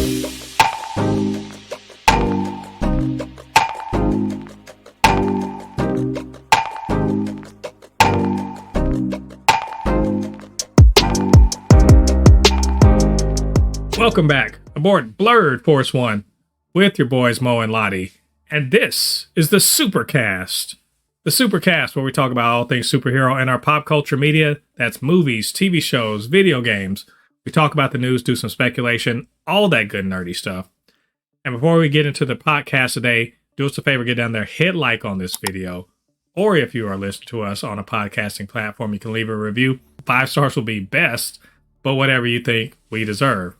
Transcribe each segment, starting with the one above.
Welcome back aboard Blurred Force One with your boys Mo and Lottie, and this is the Supercast. The Supercast, where we talk about all things superhero and our pop culture media. That's movies, TV shows, video games. We talk about the news, do some speculation, all that good nerdy stuff. And before we get into the podcast today, do us a favor, get down there, hit like on this video. Or if you are listening to us on a podcasting platform, you can leave a review. 5 stars will be best, but whatever you think we deserve.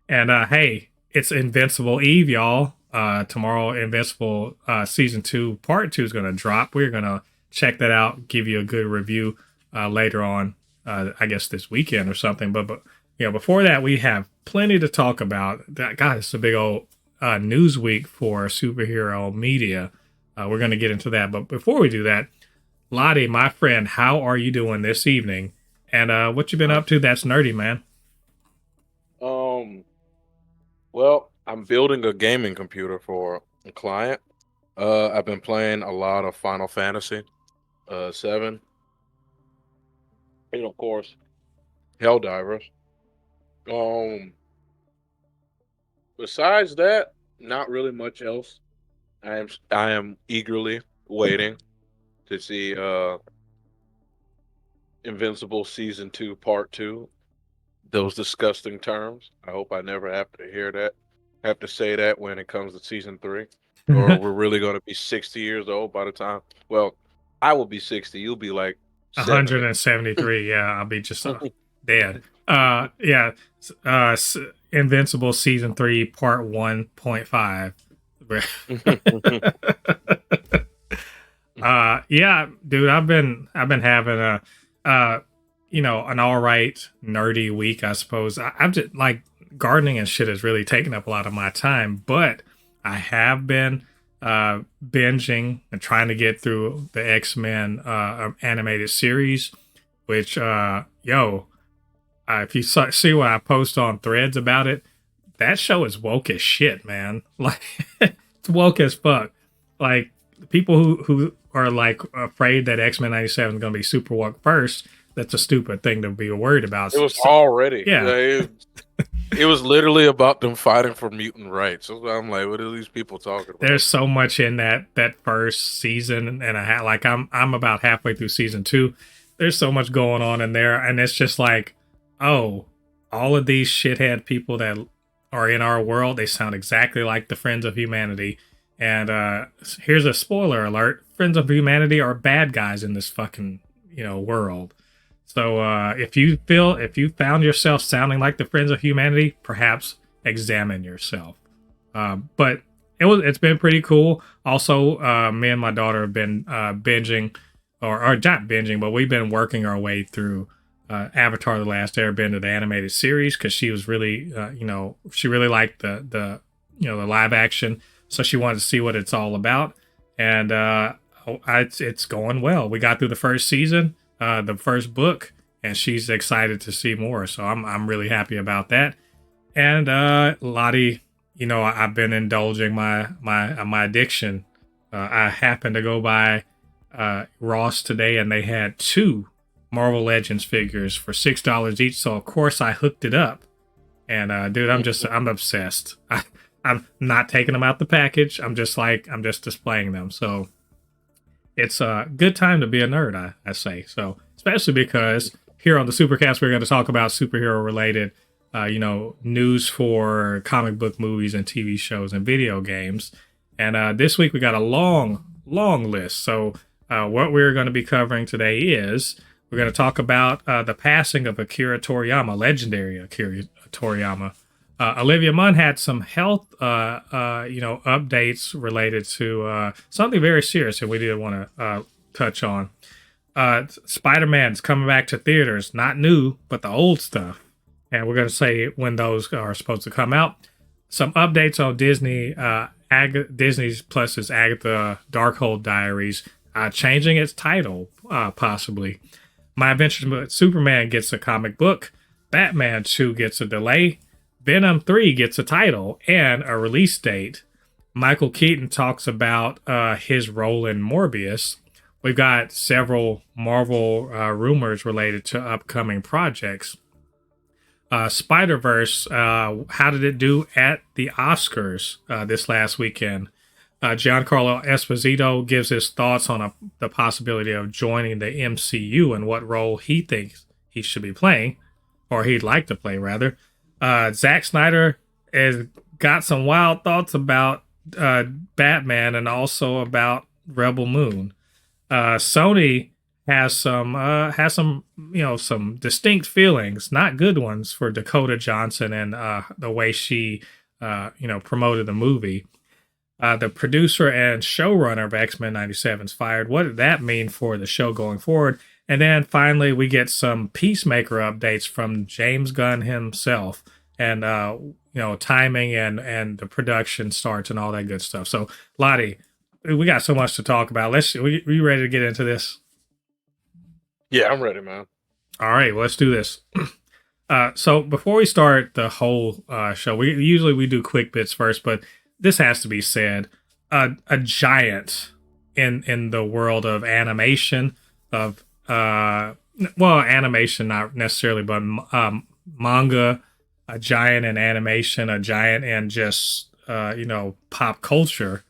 And hey, it's Invincible Eve, y'all. Tomorrow, Invincible Season 2, Part 2 is going to drop. We're going to check that out, give you a good review later on, I guess this weekend or something. But you know, before that, we have plenty to talk about. God, it's a big old news week for superhero media. We're going to get into that. But before we do that, Lottie, my friend, how are you doing this evening? And what you been up to that's nerdy, man? Well, I'm building a gaming computer for a client. I've been playing a lot of Final Fantasy 7. And of course, Helldivers. Besides that, not really much else. I am eagerly waiting to see Invincible Season 2, Part 2. Those disgusting terms. I hope I never have to say that when it comes to Season 3. Or we're really going to be 60 years old by the time. Well, I will be 60. You'll be like 173. Yeah, I'll be just dead. Yeah. Invincible Season 3, Part 1.5. Yeah, dude, I've been having an all right nerdy week, I suppose. I'm just like gardening and shit has really taken up a lot of my time, but I have been binging and trying to get through the X-Men animated series, which if you see what I post on Threads about it, that show is woke as shit, man. Like it's woke as fuck. Like people who are like afraid that X-Men 97 is going to be super woke first. That's a stupid thing to be worried about. It was already. Yeah. It was literally about them fighting for mutant rights. So I'm like, what are these people talking about? There's so much in that first season, and I'm about halfway through Season 2. There's so much going on in there, and it's just like, oh, all of these shithead people that are in our world, they sound exactly like the Friends of Humanity. And here's a spoiler alert: Friends of Humanity are bad guys in this fucking world. So if you found yourself sounding like the Friends of Humanity, perhaps examine yourself. But it's been pretty cool. Also, me and my daughter have been binging, or not binging, but we've been working our way through Avatar: The Last Airbender, the animated series, because she was really, she really liked the live action, so she wanted to see what it's all about, and it's going well. We got through the first season. The first book, and she's excited to see more. So I'm really happy about that. And Lottie, I've been indulging my addiction. I happened to go by Ross today, and they had 2 Marvel Legends figures for $6 each. So of course I hooked it up. And dude, I'm obsessed. I'm not taking them out the package. I'm just displaying them. So it's a good time to be a nerd, I say. So, especially because here on the Supercast, we're going to talk about superhero-related, news for comic book movies and TV shows and video games. And this week, we got a long list. So, what we're going to be covering today is we're going to talk about the passing of Akira Toriyama, legendary Akira Toriyama. Olivia Munn had some health, updates related to something very serious that we did want to touch on. Spider-Man's coming back to theaters, not new, but the old stuff. And we're going to say when those are supposed to come out. Some updates on Disney, Disney Plus's Agatha Darkhold Diaries, changing its title, possibly. My Adventures with Superman gets a comic book. Batman 2 gets a delay. Venom 3 gets a title and a release date. Michael Keaton talks about his role in Morbius. We've got several Marvel rumors related to upcoming projects. Spider-Verse, how did it do at the Oscars this last weekend? Giancarlo Esposito gives his thoughts on the possibility of joining the MCU and what role he thinks he should be playing, or he'd like to play, rather. Zack Snyder has got some wild thoughts about Batman and also about Rebel Moon. Sony has some some distinct feelings, not good ones, for Dakota Johnson and the way she promoted the movie. The producer and showrunner of X-Men 97 is fired. What did that mean for the show going forward? And then finally, we get some Peacemaker updates from James Gunn himself, and timing and the production starts and all that good stuff. So, Lottie, we got so much to talk about. We ready to get into this? Yeah, I'm ready, man. All right, well, let's do this. So before we start the whole show, we usually do quick bits first, but this has to be said. A giant in the world of animation, of animation not necessarily, but manga, a giant in animation, a giant in just pop culture.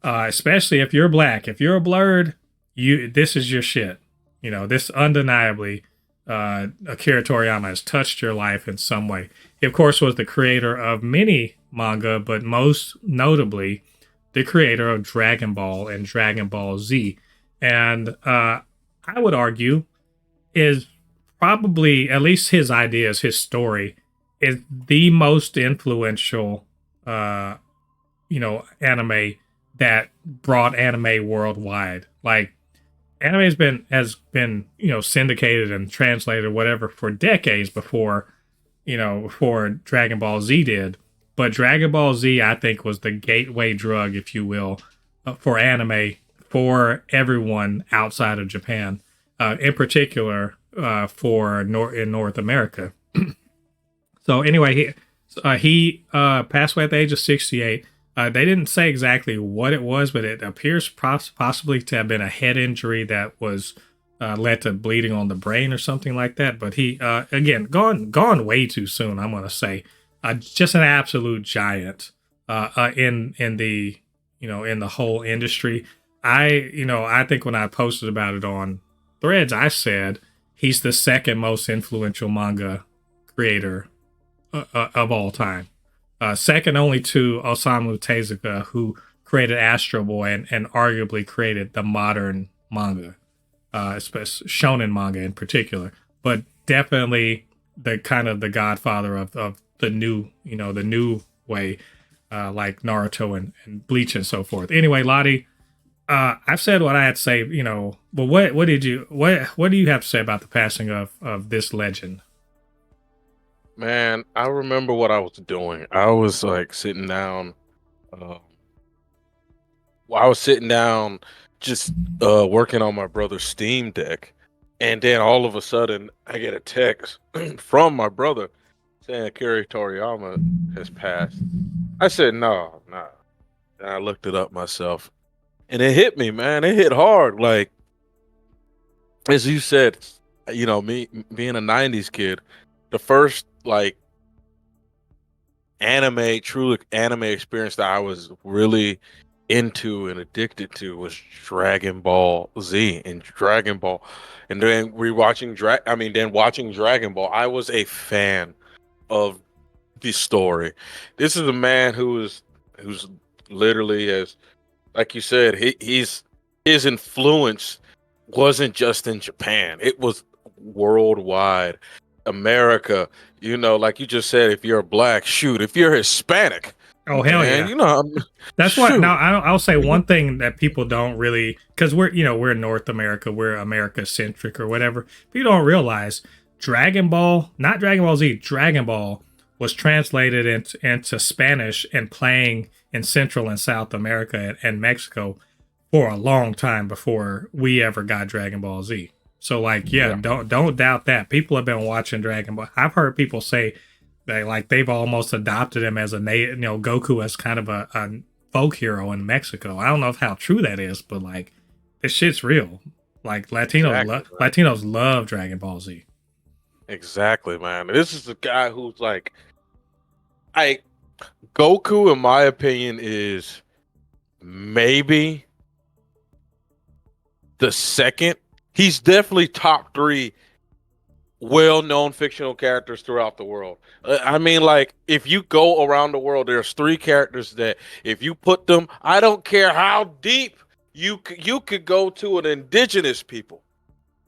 Especially if you're black, if you're a blurred, this is your shit. This undeniably, Akira Toriyama has touched your life in some way. He, of course, was the creator of many manga, but most notably, the creator of Dragon Ball and Dragon Ball Z. And I would argue is probably, at least his ideas, his story, is the most influential, anime that brought anime worldwide. Like, anime has been syndicated and translated whatever for decades before Dragon Ball Z did. But Dragon Ball Z, I think, was the gateway drug, if you will, for anime for everyone outside of Japan, in particular in North America. So anyway, he passed away at the age of 68. They didn't say exactly what it was, but it appears possibly to have been a head injury that was led to bleeding on the brain or something like that. But he, again, gone way too soon, I'm going to say. Just an absolute giant in the whole industry. I think when I posted about it on Threads, I said he's the second most influential manga creator of all time. Second only to Osamu Tezuka, who created Astro Boy and arguably created the modern manga, especially shonen manga in particular. But definitely the kind of the godfather of the new way, like Naruto and Bleach and so forth. Anyway, Lottie, I've said what I had to say. But what do you have to say about the passing of this legend? Man, I remember what I was doing. I was like sitting down. I was sitting down just working on my brother's Steam Deck. And then all of a sudden, I get a text from my brother saying Akira Toriyama has passed. I said, no. And I looked it up myself. And it hit me, man. It hit hard. Like, as you said, me being a 90s kid, the first true anime experience that I was really into and addicted to was Dragon Ball Z and Dragon Ball, and then watching Dragon Ball. I was a fan of the story. This is a man who's literally, as like you said, his influence wasn't just in Japan; it was worldwide. America, like you just said, if you're black, shoot, if you're Hispanic, oh hell man, yeah, that's what. Now I'll say one thing that people don't really, because we're North America, we're America centric or whatever. People don't realize Dragon Ball, not Dragon Ball Z, Dragon Ball was translated into Spanish and playing in Central and South America and Mexico for a long time before we ever got Dragon Ball Z. So don't doubt that. People have been watching Dragon Ball. I've heard people say They've almost adopted him as a Goku as kind of a folk hero in Mexico. I don't know how true that is, but like this shit's real. Like Latinos love Dragon Ball Z. Exactly, man. This is the guy who's like, Goku, in my opinion, is maybe the second. He's definitely top 3 well-known fictional characters throughout the world. I mean, like, if you go around the world, there's 3 characters that if you put them, I don't care how deep you could go to an indigenous people.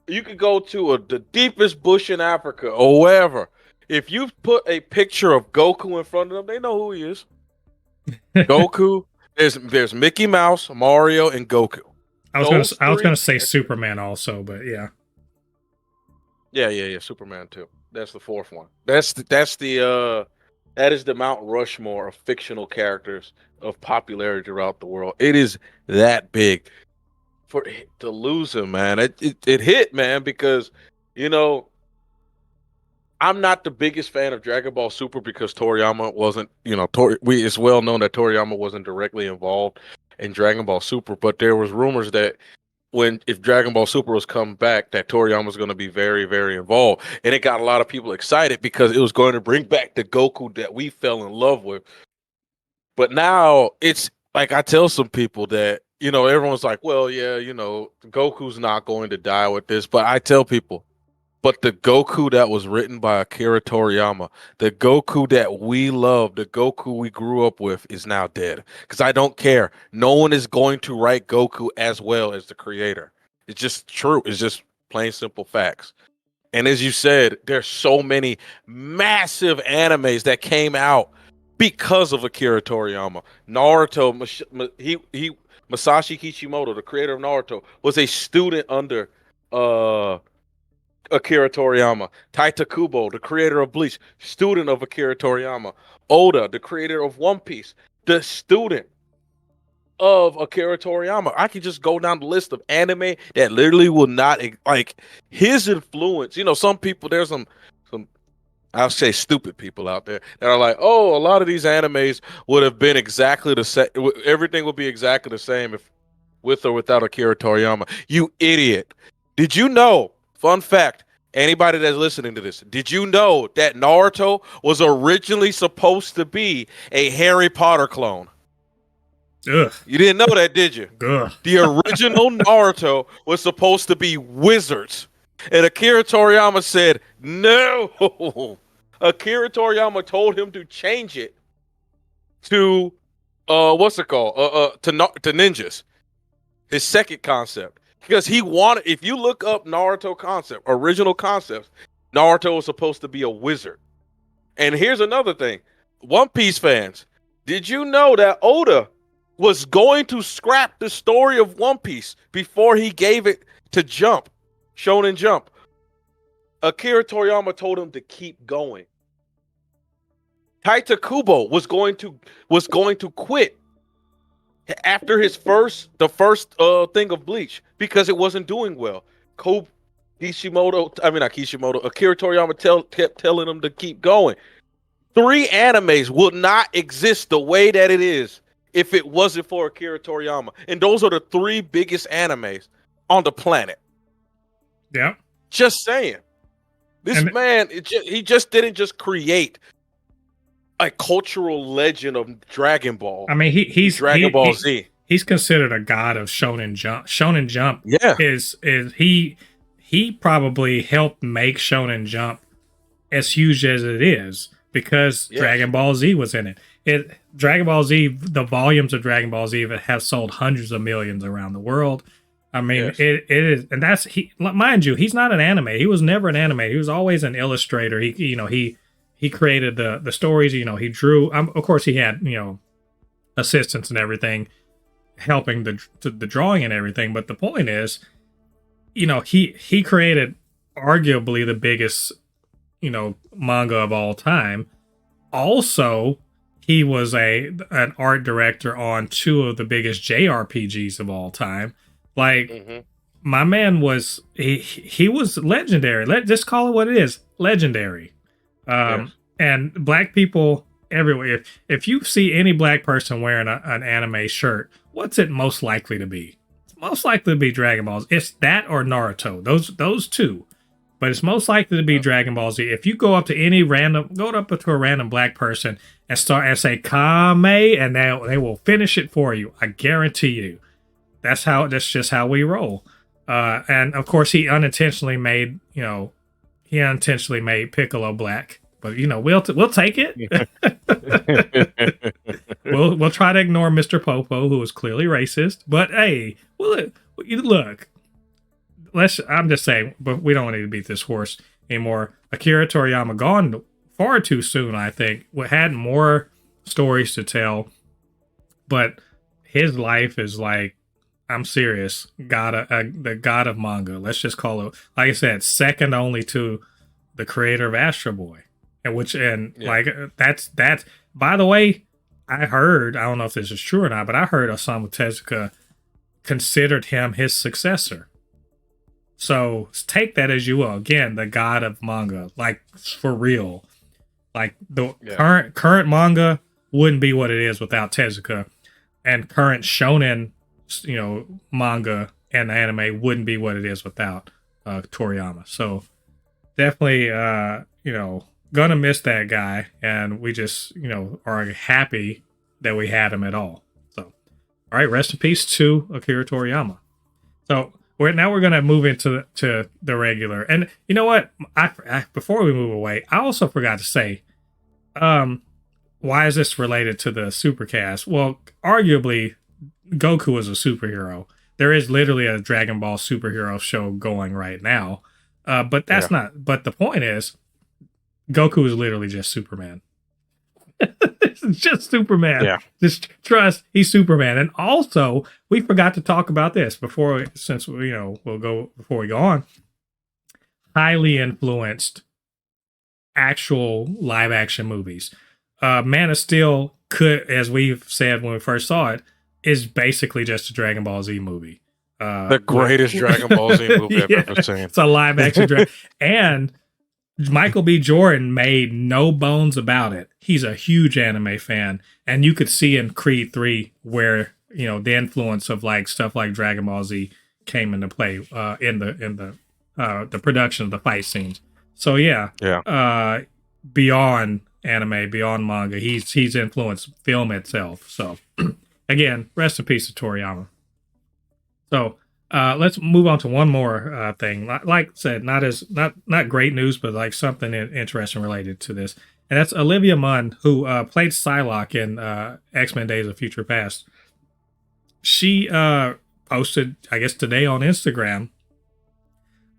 You could go to the deepest bush in Africa or wherever. If you put a picture of Goku in front of them, they know who he is. Goku. There's Mickey Mouse, Mario, and Goku. I was gonna say Superman also, but yeah. Yeah. Superman too. That's the 4th one. That is the Mount Rushmore of fictional characters of popularity throughout the world. It is that big. To lose him, man, it hit, man, because I'm not the biggest fan of Dragon Ball Super because Toriyama wasn't, it's well known that Toriyama wasn't directly involved in Dragon Ball Super, but there was rumors that if Dragon Ball Super was come back, that Toriyama was going to be very, very involved. And it got a lot of people excited because it was going to bring back the Goku that we fell in love with. But now it's like, I tell some people that, everyone's like, well, yeah, Goku's not going to die with this. But I tell people, but the Goku that was written by Akira Toriyama, the Goku that we love, the Goku we grew up with is now dead. Because I don't care. No one is going to write Goku as well as the creator. It's just true. It's just plain simple facts. And as you said, there's so many massive animes that came out because of Akira Toriyama. Naruto, Masashi Kishimoto, the creator of Naruto, was a student under Akira Toriyama. Taita Kubo, the creator of Bleach, student of Akira Toriyama. Oda, the creator of One Piece, the student of Akira Toriyama. I could just go down the list of anime that literally will not, like, his influence. Some people, there's some I'll say stupid people out there that are like, oh, a lot of these animes would have been exactly the same. Everything would be exactly the same if with or without Akira Toriyama. You idiot. Did you know? Fun fact, anybody that's listening to this, did you know that Naruto was originally supposed to be a Harry Potter clone? Ugh. You didn't know that, did you? Ugh. The original Naruto was supposed to be wizards. And Akira Toriyama said, no. Akira Toriyama told him to change it to, what's it called? To ninjas. His second concept. Because he wanted, if you look up Naruto concept, original concepts, Naruto was supposed to be a wizard. And here's another thing. One Piece fans, did you know that Oda was going to scrap the story of One Piece before he gave it to Jump, Shonen Jump? Akira Toriyama told him to keep going. Taita Kubo was going to quit after the first thing of Bleach because it wasn't doing well. Akira Toriyama kept telling him to keep going. 3 animes would not exist the way that it is if it wasn't for Akira Toriyama. And those are the 3 biggest animes on the planet. Yeah. Just saying. He just didn't just create a cultural legend of Dragon Ball. I mean, he's Dragon Ball Z. He's considered a god of Shonen Jump. Shonen Jump, yeah, is he probably helped make Shonen Jump as huge as it is because Dragon Ball Z was in it. Dragon Ball Z, the volumes of Dragon Ball Z have sold hundreds of millions around the world. I mean, it is, and that's mind you, he's not an anime. He was never an anime. He was always an illustrator. He created the stories. He drew. Of course, he had assistants and everything helping the drawing and everything. But the point is, he created arguably the biggest manga of all time. Also, he was an art director on 2 of the biggest JRPGs of all time. Like, my man was he was legendary. Let's just call it what it is, legendary. And And black people everywhere. If you see any black person wearing an anime shirt, what's it most likely to be? It's most likely to be Dragon Balls. It's that or Naruto. Those two. But it's most likely to be Dragon Ball Z. If you go up to a random black person and start and say Kame, and they will finish it for you. I guarantee you. That's just how we roll. And of course, he unintentionally made Piccolo black. But we'll take it. we'll try to ignore Mr. Popo, who is clearly racist. But hey, look. I'm just saying, but we don't need to beat this horse anymore. Akira Toriyama gone far too soon, I think. We had more stories to tell, but his life is like, I'm serious, the god of manga. Let's just call it, like I said, second only to the creator of Astro Boy, like that's. By the way, I don't know if this is true or not, but I heard Osamu Tezuka considered him his successor. So take that as you will. Again, the god of manga, like for real. Like the current manga wouldn't be what it is without Tezuka, and current shonen, manga and anime wouldn't be what it is without Toriyama. So definitely, gonna miss that guy, and we just, are happy that we had him at all. So, all right, rest in peace to Akira Toriyama. So. We're going to move into the regular. And you know what? Before we move away, I also forgot to say, why is this related to the Supercast? Well, arguably, Goku is a superhero. There is literally a Dragon Ball superhero show going right now. But that's not. But the point is, Goku is literally just Superman. It's just Superman. Yeah. Just trust he's Superman. And also, we forgot to talk about this before we go on. Highly influenced actual live action movies. Man of Steel could, as we've said when we first saw it, is basically just a Dragon Ball Z movie. The greatest Dragon Ball Z movie I've ever seen. It's a live action and Michael B. Jordan made no bones about it. He's a huge anime fan, and you could see in Creed 3 where the influence of like stuff like Dragon Ball Z came into play in the production of the fight scenes. So beyond anime, beyond manga, he's influenced film itself. So again, rest in peace to Toriyama. So. Let's move on to one more thing. Like I said, not great news, but like something interesting related to this. And that's Olivia Munn, who played Psylocke in X-Men Days of Future Past. She posted, I guess today on Instagram,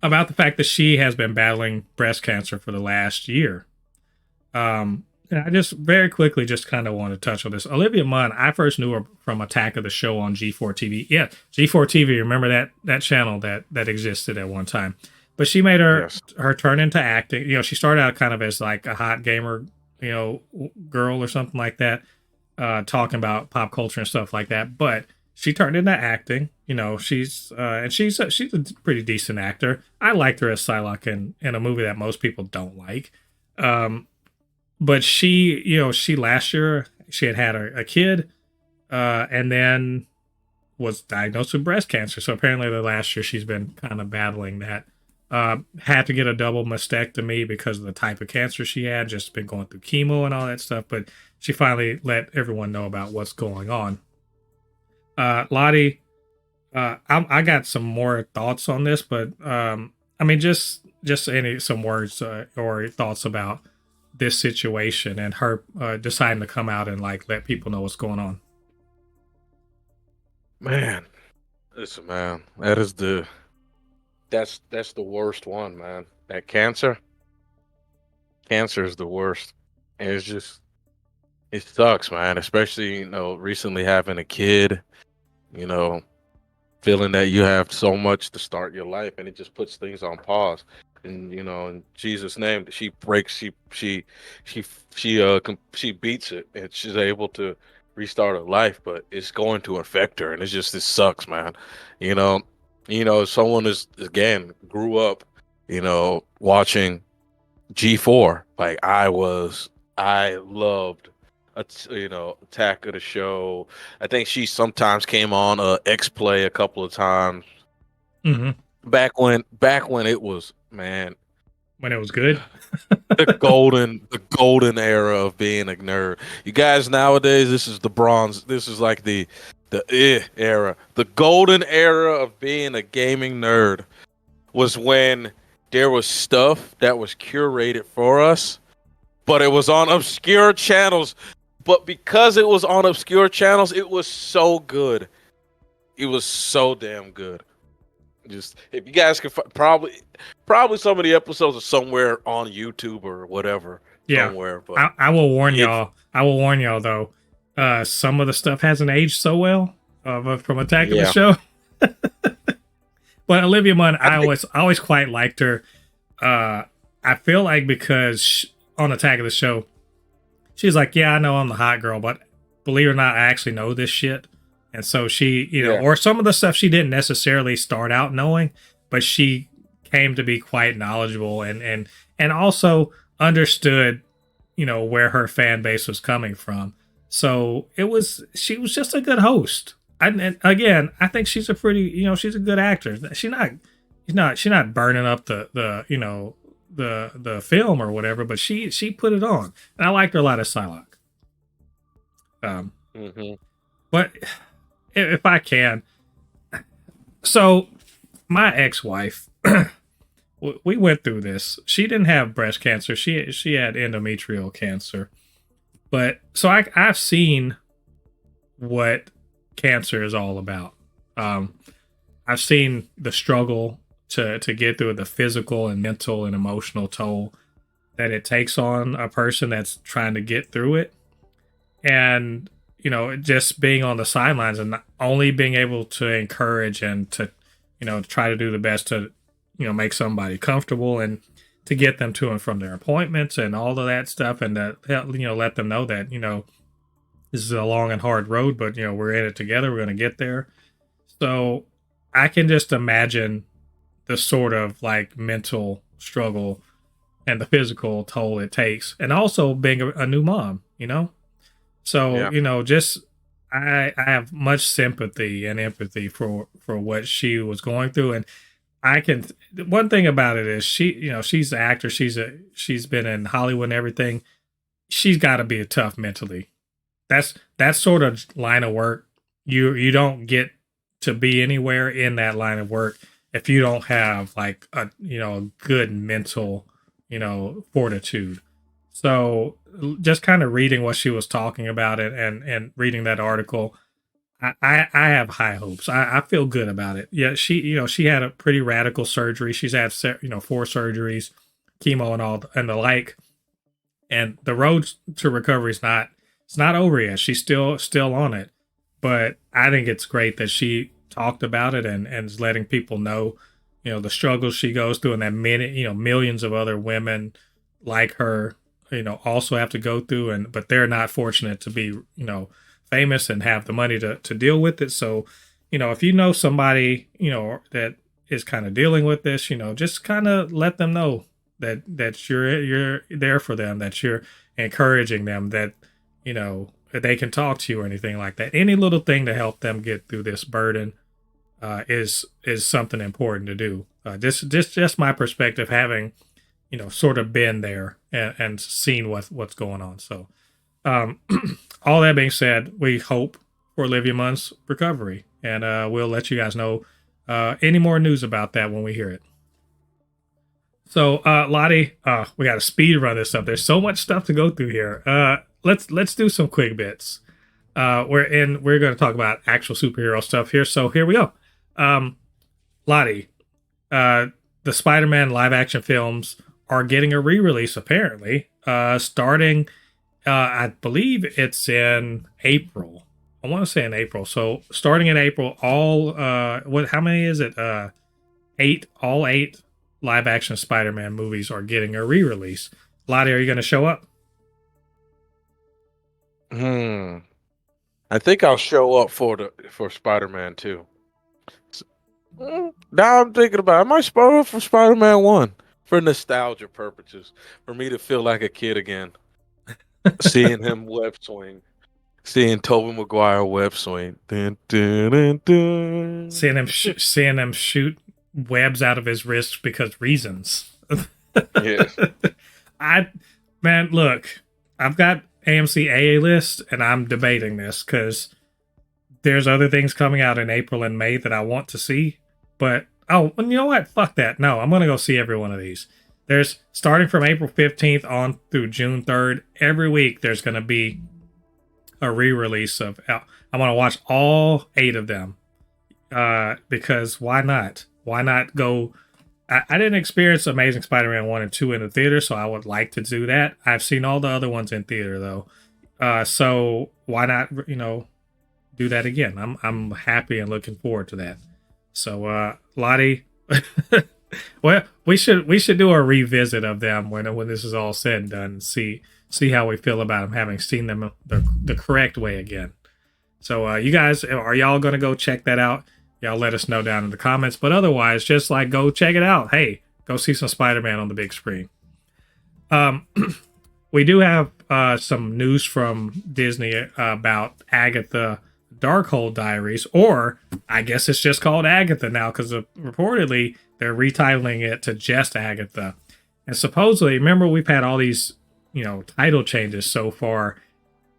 about the fact that she has been battling breast cancer for the last year. And I just very quickly just kind of want to touch on this. Olivia Munn, I first knew her from Attack of the Show on G4 TV. Yeah, G4 TV, remember that channel that existed at one time. But she made her turn into acting. She started out kind of as like a hot gamer, girl or something like that, talking about pop culture and stuff like that. But she turned into acting. She's a pretty decent actor. I liked her as Psylocke in a movie that most people don't like. But she last year, she had a kid, and then was diagnosed with breast cancer. So apparently the last year she's been kind of battling that. Had to get a double mastectomy because of the type of cancer she had, just been going through chemo and all that stuff. But she finally let everyone know about what's going on. Lottie, I got some more thoughts on this, but just some words or thoughts about this situation and her deciding to come out and like let people know what's going on. Man, listen, man, that's the worst one, man. That cancer is the worst, and it sucks, man. Especially recently having a kid, feeling that you have so much to start your life, and it just puts things on pause. And in Jesus' name, she breaks. She beats it, and she's able to restart her life. But it's going to affect her, and it sucks, man. Someone grew up, watching G4. Like I loved, Attack of the Show. I think she sometimes came on X Play a couple of times. Mm-hmm. Back when it was, man, When it was good. the golden era of being a nerd. You guys nowadays, this is the bronze. This is like the era. The golden era of being a gaming nerd was when there was stuff that was curated for us, but it was on obscure channels. But because it was on obscure channels, it was so good. It was so damn good. Just if you guys can probably some of the episodes are somewhere on YouTube or whatever, Yeah. somewhere. But I will warn y'all. I will warn y'all though. Some of the stuff hasn't aged so well from Attack of the Show. But Olivia Munn, I always quite liked her. I feel like because on Attack of the Show, she's like, yeah, I know I'm the hot girl, but believe it or not, I actually know this shit. And so she, or some of the stuff she didn't necessarily start out knowing, but she came to be quite knowledgeable and also understood, where her fan base was coming from. So she was just a good host. And again, I think she's a pretty, she's a good actor. She's not burning up the film or whatever, but she put it on, and I liked her a lot as Psylocke. But if I can, so my ex-wife, we went through this. She didn't have breast cancer. She had endometrial cancer, but so I've seen what cancer is all about. I've seen the struggle to get through, the physical and mental and emotional toll that it takes on a person that's trying to get through it. And, just being on the sidelines and only being able to encourage and to, try to do the best to, make somebody comfortable and to get them to and from their appointments and all of that stuff. And to, let them know that, this is a long and hard road, but, we're in it together. We're going to get there. So I can just imagine the sort of like mental struggle and the physical toll it takes, and also being a new mom, So, just I have much sympathy and empathy for what she was going through. And one thing about it is she's an actor. She's been in Hollywood and everything. She's got to be tough mentally. That's sort of line of work. You don't get to be anywhere in that line of work if you don't have like a good mental fortitude. So just kind of reading what she was talking about it and reading that article, I have high hopes. I feel good about it. Yeah, she had a pretty radical surgery. She's had 4 surgeries, chemo and all and the like. And the road to recovery it's not over yet. She's still on it. But I think it's great that she talked about it and is letting people know, the struggles she goes through, and that millions of other women like her, also have to go through, but they're not fortunate to be, famous and have the money to deal with it. So, if you know somebody, that is kind of dealing with this, just kind of let them know that you're there for them, that you're encouraging them, that, that they can talk to you or anything like that. Any little thing to help them get through this burden is something important to do. Just my perspective, having sort of been there and seen what's going on. So all that being said, we hope for Olivia Munn's recovery, and we'll let you guys know any more news about that when we hear it. So Lottie, we got to speed run this up. There's so much stuff to go through here. Let's do some quick bits. We're going to talk about actual superhero stuff here. So here we go. Lottie, the Spider-Man live action films are getting a re-release apparently, starting, I believe it's in April. I want to say in April. So starting in April, how many is it? All 8 live action Spider-Man movies are getting a re-release. Lottie, are you going to show up? I think I'll show up for Spider-Man 2. Now I'm thinking about, I might spoil it for Spider-Man 1. for nostalgia purposes, for me to feel like a kid again, seeing him web swing, seeing Tobey Maguire web swing, dun, dun, dun, dun. Seeing him shoot webs out of his wrists because reasons. Yes. Man, look, I've got AMC AA list, and I'm debating this because there's other things coming out in April and May that I want to see. But you know what? Fuck that. No, I'm gonna go see every one of these. There's starting from April 15th on through June 3rd. Every week there's gonna be a re-release of. I'm gonna watch all 8 of them. Because why not? Why not go? I didn't experience Amazing Spider-Man 1 and 2 in the theater, so I would like to do that. I've seen all the other ones in theater though, so why not? Do that again. I'm happy and looking forward to that. So Lottie, well, we should do a revisit of them when this is all said and done. See how we feel about them, having seen them the correct way again. So you guys, are y'all gonna go check that out? Y'all let us know down in the comments. But otherwise, just like go check it out. Hey, go see some Spider-Man on the big screen. We do have some news from Disney about Agatha Darkhold Diaries, or I guess it's just called Agatha now because reportedly they're retitling it to just Agatha. And supposedly, remember, we've had all these, title changes so far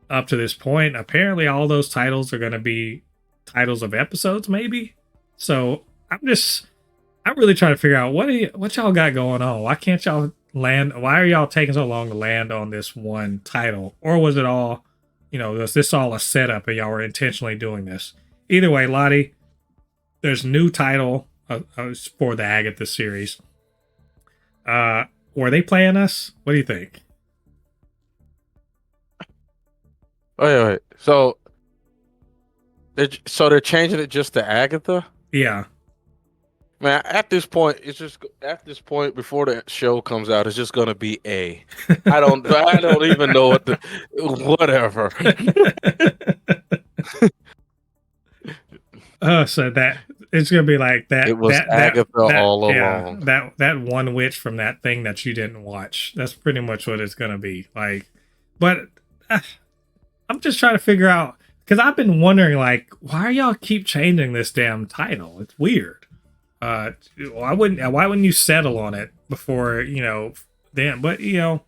up to this point. Apparently, all those titles are going to be titles of episodes, maybe. So I'm really trying to figure out what y'all got going on. Why can't y'all land? Why are y'all taking so long to land on this one title? Or was it all, was this all a setup and y'all were intentionally doing this? Either way, Lottie, there's new title for the Agatha series. Were they playing us? What do you think? Wait. So they're changing it just to Agatha? Yeah. Man, at this point before the show comes out, it's just gonna be A. I don't even know whatever. So that it's gonna be like that. It was Agatha all along. That one witch from that thing that you didn't watch. That's pretty much what it's gonna be like. But I'm just trying to figure out. Because I've been wondering, why y'all keep changing this damn title? It's weird. Why wouldn't you settle on it before, then? But, it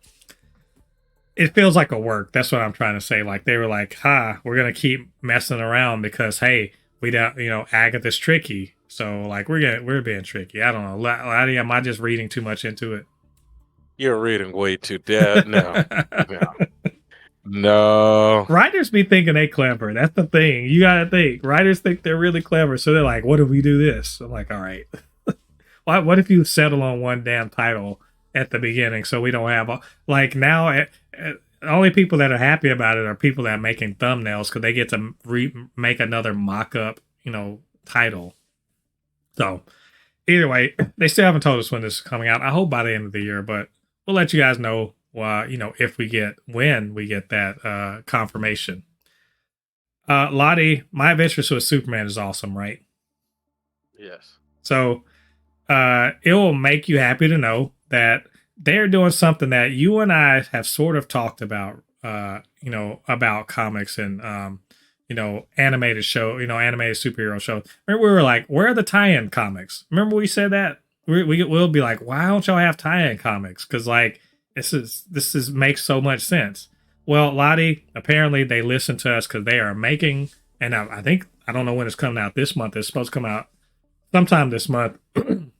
feels like a work. That's what I'm trying to say. Like, they were like, we're going to keep messing around because, hey, we don't, Agatha's tricky. So, we're being tricky. I don't know. Lottie, am I just reading too much into it? You're reading way too dead. No. No. Writers be thinking they clever. That's the thing. You gotta think. Writers think they're really clever, so they're like, what if we do this? I'm like, all right. What if you settle on one damn title at the beginning so we don't have now the only people that are happy about it are people that are making thumbnails because they get to make another mock-up, title. So either way, they still haven't told us when this is coming out. I hope by the end of the year, but we'll let you guys know when we get that confirmation. Lottie, My Adventures with Superman is awesome, right? Yes. So it will make you happy to know that they're doing something that you and I have sort of talked about, about comics and, animated superhero shows. Remember, we were like, where are the tie-in comics? Remember we said that? We'll be like, why don't y'all have tie-in comics? Because, this makes so much sense. Well, Lottie, apparently they listen to us because they are making, and I don't know when it's coming out this month. It's supposed to come out sometime this month,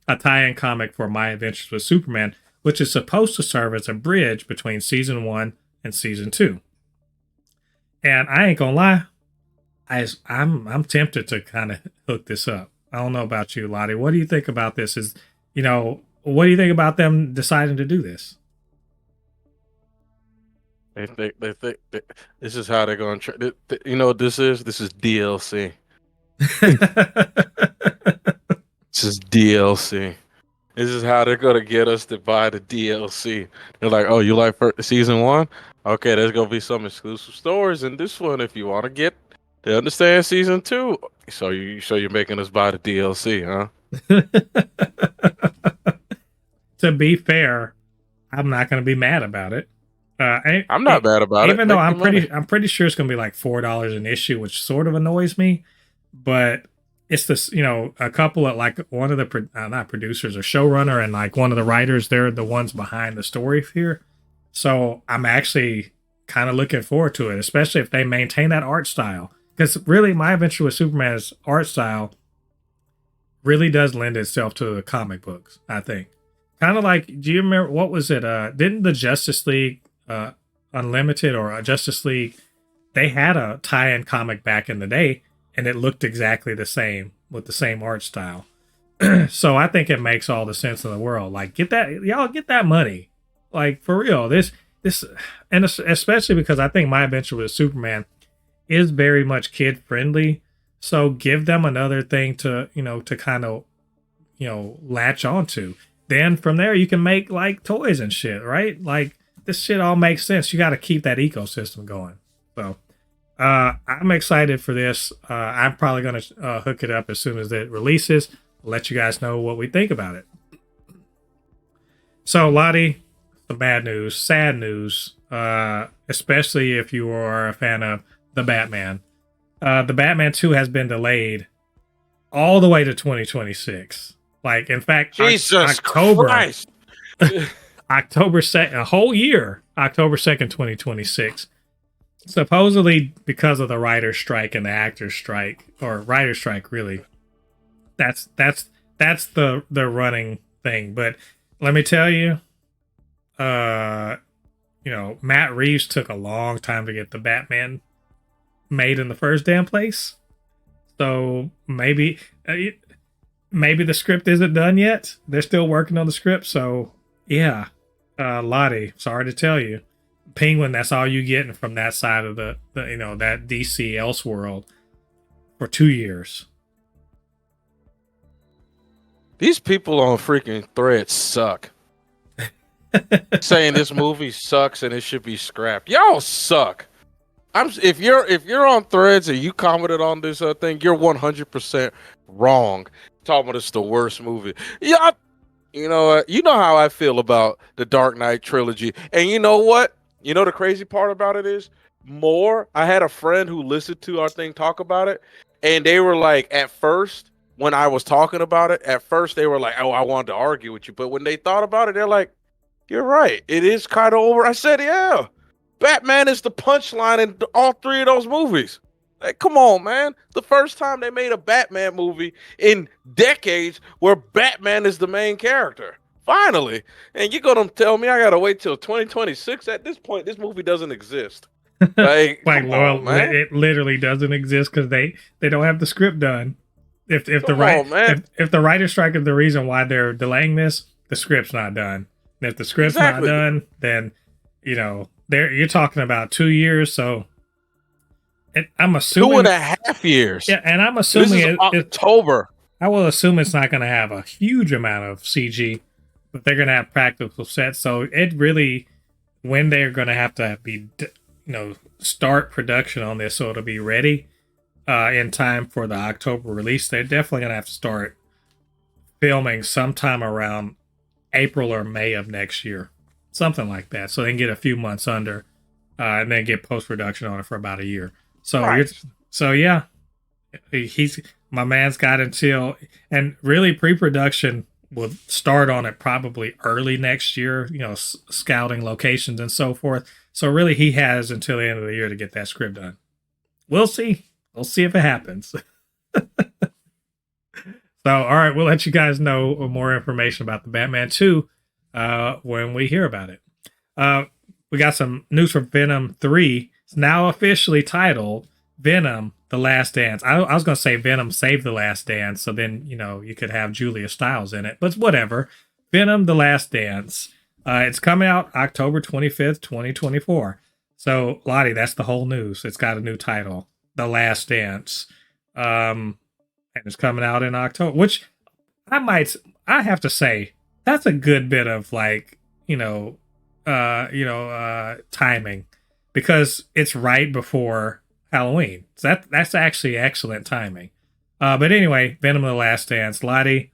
a tie-in comic for My Adventures with Superman, which is supposed to serve as a bridge between season 1 and season 2. And I ain't gonna lie, I'm tempted to kind of hook this up. I don't know about you, Lottie. What do you think about this? What do you think about them deciding to do this? They think this is how they're going to try. You know what this is? This is DLC. This is DLC. This is how they're going to get us to buy the DLC. They're like, oh, you like season 1? Okay, there's going to be some exclusive stories in this one if you want to get to understand season 2. So you're making us buy the DLC, huh? to be fair, I'm not going to be mad about it. I'm not mad about it. Even though I'm pretty sure it's going to be like $4 an issue, which sort of annoys me. But it's this, a couple of like one of the not producers or showrunner and like one of the writers. They're the ones behind the story here. So I'm actually kind of looking forward to it, especially if they maintain that art style. Because really, My Adventure with Superman's art style really does lend itself to the comic books, I think. Kind of like, do you remember, what was it? Didn't the Justice League Unlimited or Justice League, they had a tie-in comic back in the day, and it looked exactly the same with the same art style. So I think it makes all the sense in the world. Like, get that money. Like, for real. This, and especially because I think My Adventure with Superman is very much kid friendly. So give them another thing to, to kind of, latch onto. Then from there you can make like toys and shit, right? Like, this shit all makes sense. You got to keep that ecosystem going. So I'm excited for this. I'm probably going to hook it up as soon as it releases. I'll let you guys know what we think about it. So Lottie, the bad news, sad news, especially if you are a fan of the Batman. The Batman 2 has been delayed all the way to 2026. Like, in fact, Jesus October, Christ. October 2nd, a whole year, October 2nd, 2026. Supposedly because of the writer's strike and the actor's strike, or writer's strike, really. That's the running thing. But let me tell you, Matt Reeves took a long time to get the Batman made in the first damn place. So maybe the script isn't done yet. They're still working on the script. So yeah, Lottie, sorry to tell you, Penguin, that's all you getting from that side of the that DC Elseworld for 2 years. These people on freaking Threads suck. Saying this movie sucks and it should be scrapped. Y'all suck. If you're on Threads and you commented on this thing, you're 100% wrong. Talking about it's the worst movie. Yeah, you know how I feel about the Dark Knight trilogy. And you know what? You know the crazy part about it is I had a friend who listened to our thing talk about it, and they were like, at first, when I was talking about it, at first they were like, oh, I wanted to argue with you. But when they thought about it, they're like, you're right. It is kind of over. I said, yeah. Batman is the punchline in all three of those movies. Like, come on, man. The first time they made a Batman movie in decades where Batman is the main character. Finally. And you're going to tell me I got to wait till 2026? At this point, this movie doesn't exist. Like, it literally doesn't exist because they don't have the script done. If the writer's strike is the reason why they're delaying this, the script's not done. And if the script's not done, then, you're talking about 2 years. So I'm assuming 2.5 years. Yeah, and I'm assuming October. I will assume it's not going to have a huge amount of CG, but they're going to have practical sets. So it really, when they're going to have to be, start production on this, so it'll be ready in time for the October release. They're definitely going to have to start filming sometime around April or May of next year, something like that. So they can get a few months under, and then get post-production on it for about a year. So, right. Yeah, my man's got until, and really pre-production will start on it probably early next year, scouting locations and so forth. So really he has until the end of the year to get that script done. We'll see. We'll see if it happens. So, all right, we'll let you guys know more information about the Batman 2 when we hear about it. We got some news from Venom 3. It's now officially titled Venom: The Last Dance. I was going to say Venom: Save the Last Dance, so then, you could have Julia Stiles in it. But whatever. Venom: The Last Dance. It's coming out October 25th, 2024. So, Lottie, that's the whole news. It's got a new title, The Last Dance. And it's coming out in October, which I have to say, that's a good bit of timing, because it's right before Halloween. So that's actually excellent timing. But anyway, Venom: The Last Dance. Lottie,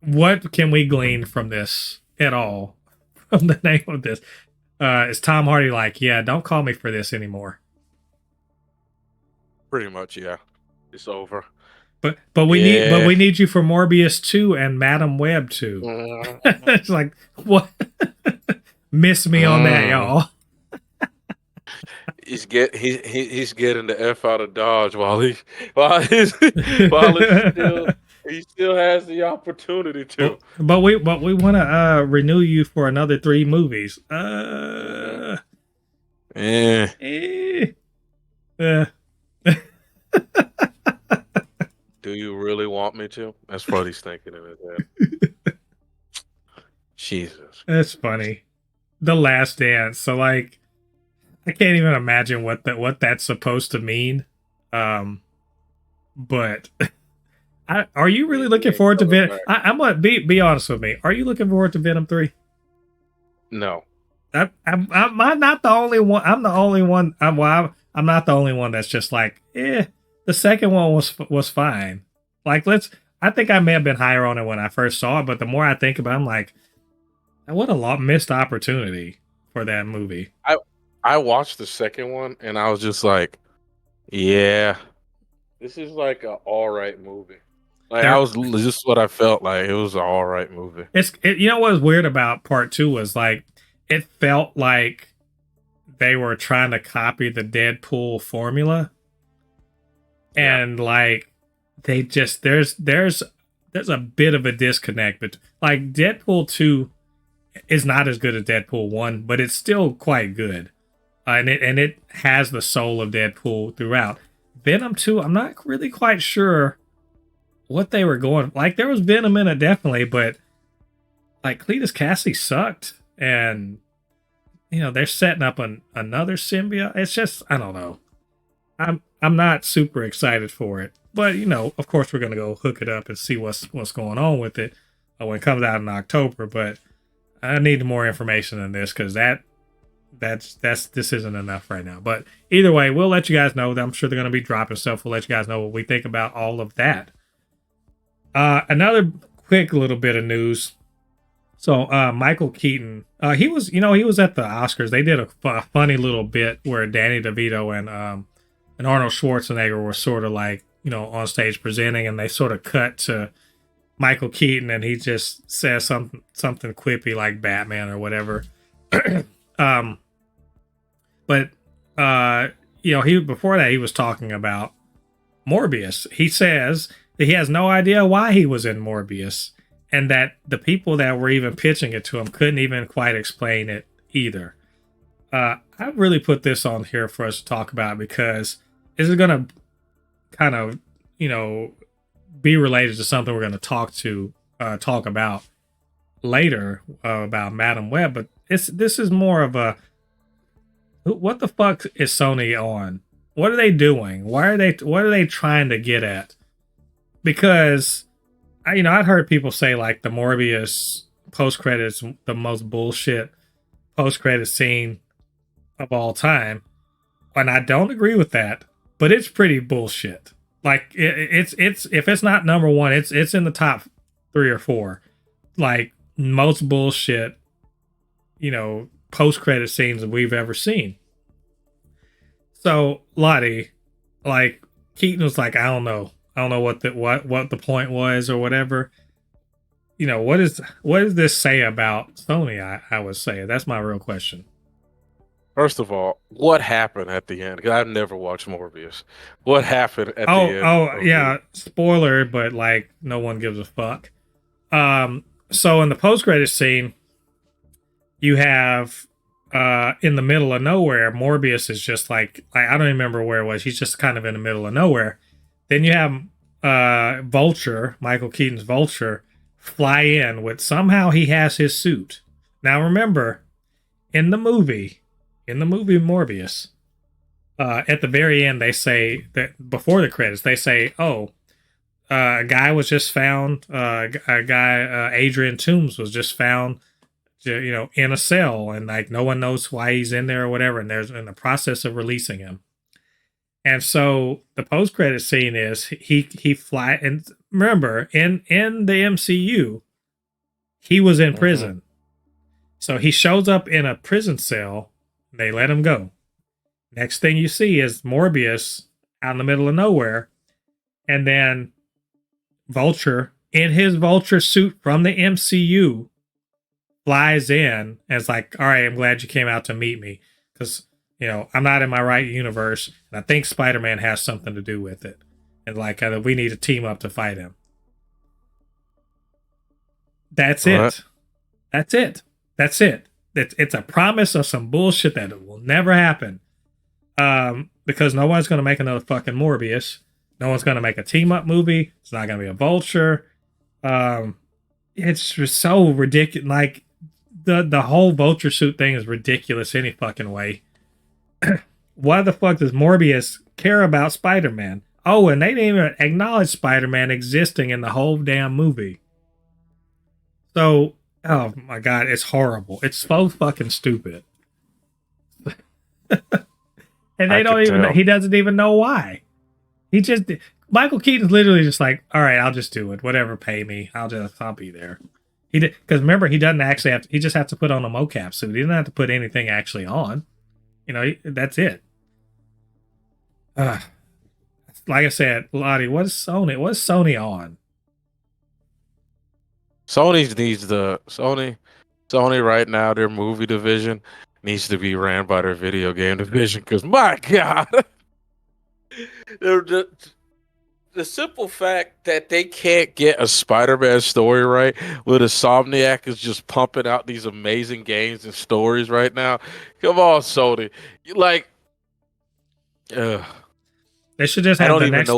what can we glean from this at all? From the name of this, is Tom Hardy like, yeah, don't call me for this anymore? Pretty much, yeah. It's over. But Yeah. we need you for Morbius 2 and Madam Web 2. It's like, what? Miss me on that, y'all. He's getting the F out of Dodge while he's still he still has the opportunity to. But we want to renew you for another 3 movies. Do you really want me to? That's what he's thinking in his head. Jesus. That's funny. The Last Dance. So like, I can't even imagine what that's supposed to mean. But are you really looking forward to Venom? I'm gonna be honest with me. Are you looking forward to Venom 3? No. I'm not the only one. I'm the only one. I'm not the only one that's just like, the second one was fine. Like, I think I may have been higher on it when I first saw it, but the more I think about it, I'm like, what a missed opportunity for that movie. I watched the second one and I was just like, yeah, this is like an all right movie. Like, I was just what I felt like. It was an all right movie. You know what was weird about part 2 was like, it felt like they were trying to copy the Deadpool formula. And like, they just, there's a bit of a disconnect, but like Deadpool 2 is not as good as Deadpool 1, but it's still quite good. And it has the soul of Deadpool throughout. Venom 2, I'm not really quite sure what they were going. Like, there was Venom in it, definitely, but like Cletus Cassidy sucked, and they're setting up another symbiote. It's just, I don't know. I'm not super excited for it, but of course we're gonna go hook it up and see what's going on with it when it comes out in October. But I need more information than this, because this isn't enough right now. But either way, we'll let you guys know. I'm sure they're going to be dropping stuff. We'll let you guys know what we think about all of that. Another quick little bit of news. So Michael Keaton, he was at the Oscars. They did a funny little bit where Danny DeVito and Arnold Schwarzenegger were sort of like, on stage presenting, and they sort of cut to Michael Keaton, and he just says something quippy like Batman or whatever. But he before that he was talking about Morbius. He says that he has no idea why he was in Morbius, and that the people that were even pitching it to him couldn't even quite explain it either. I really put this on here for us to talk about, because this is going to kind of, be related to something we're going to talk about later, about Madam Web. But this is more of a, what the fuck is Sony on? What are they doing? What are they trying to get at? Because I'd heard people say like the Morbius post credits, the most bullshit post credit scene of all time, and I don't agree with that. But it's pretty bullshit. Like it's if it's not number 1, it's in the top 3 or 4. Like, most bullshit, post credit scenes that we've ever seen. So Lottie, like, Keaton was like, I don't know what the point was or whatever. What does this say about Sony? I would say that's my real question. First of all, what happened at the end? Because I've never watched Morbius. What happened at the end? Oh, yeah, spoiler, but like, no one gives a fuck. So in the post-credit scene, you have in the middle of nowhere, Morbius is just like I don't remember where it was. He's just kind of in the middle of nowhere. Then you have Vulture, Michael Keaton's Vulture, fly in with, somehow he has his suit. Now remember, in the movie Morbius, at the very end, they say that before the credits, they say, a guy was just found, Adrian Toombs was just found, in a cell, and like no one knows why he's in there or whatever, and there's in the process of releasing him. And so the post credit scene is he fly, and remember, in the MCU, He was in prison. So he shows up in a prison cell. They let him go. Next thing you see is Morbius out in the middle of nowhere. And then Vulture, in his Vulture suit from the MCU, flies in and is like, all right, I'm glad you came out to meet me. Because, I'm not in my right universe. And I think Spider-Man has something to do with it. And like, we need to team up to fight him. That's it. That's it. That's it. It's a promise of some bullshit that will never happen. Because no one's going to make another fucking Morbius. No one's going to make a team-up movie. It's not going to be a Vulture. It's just so ridiculous. Like, the whole Vulture suit thing is ridiculous any fucking way. Why the fuck does Morbius care about Spider-Man? Oh, and they didn't even acknowledge Spider-Man existing in the whole damn movie. So, oh my god, it's horrible. It's so fucking stupid. And they don't even, he doesn't even know why. Michael Keaton's literally just like, all right, I'll just do it. Whatever, pay me. I'll be there. Because remember, he doesn't actually he just has to put on a mocap suit. He doesn't have to put anything actually on. That's it. Like I said, Lottie, what's Sony on? Sony right now, their movie division needs to be ran by their video game division, because my god, the simple fact that they can't get a Spider-Man story right, when Insomniac is just pumping out these amazing games and stories right now. Come on, Sony. They should just have the next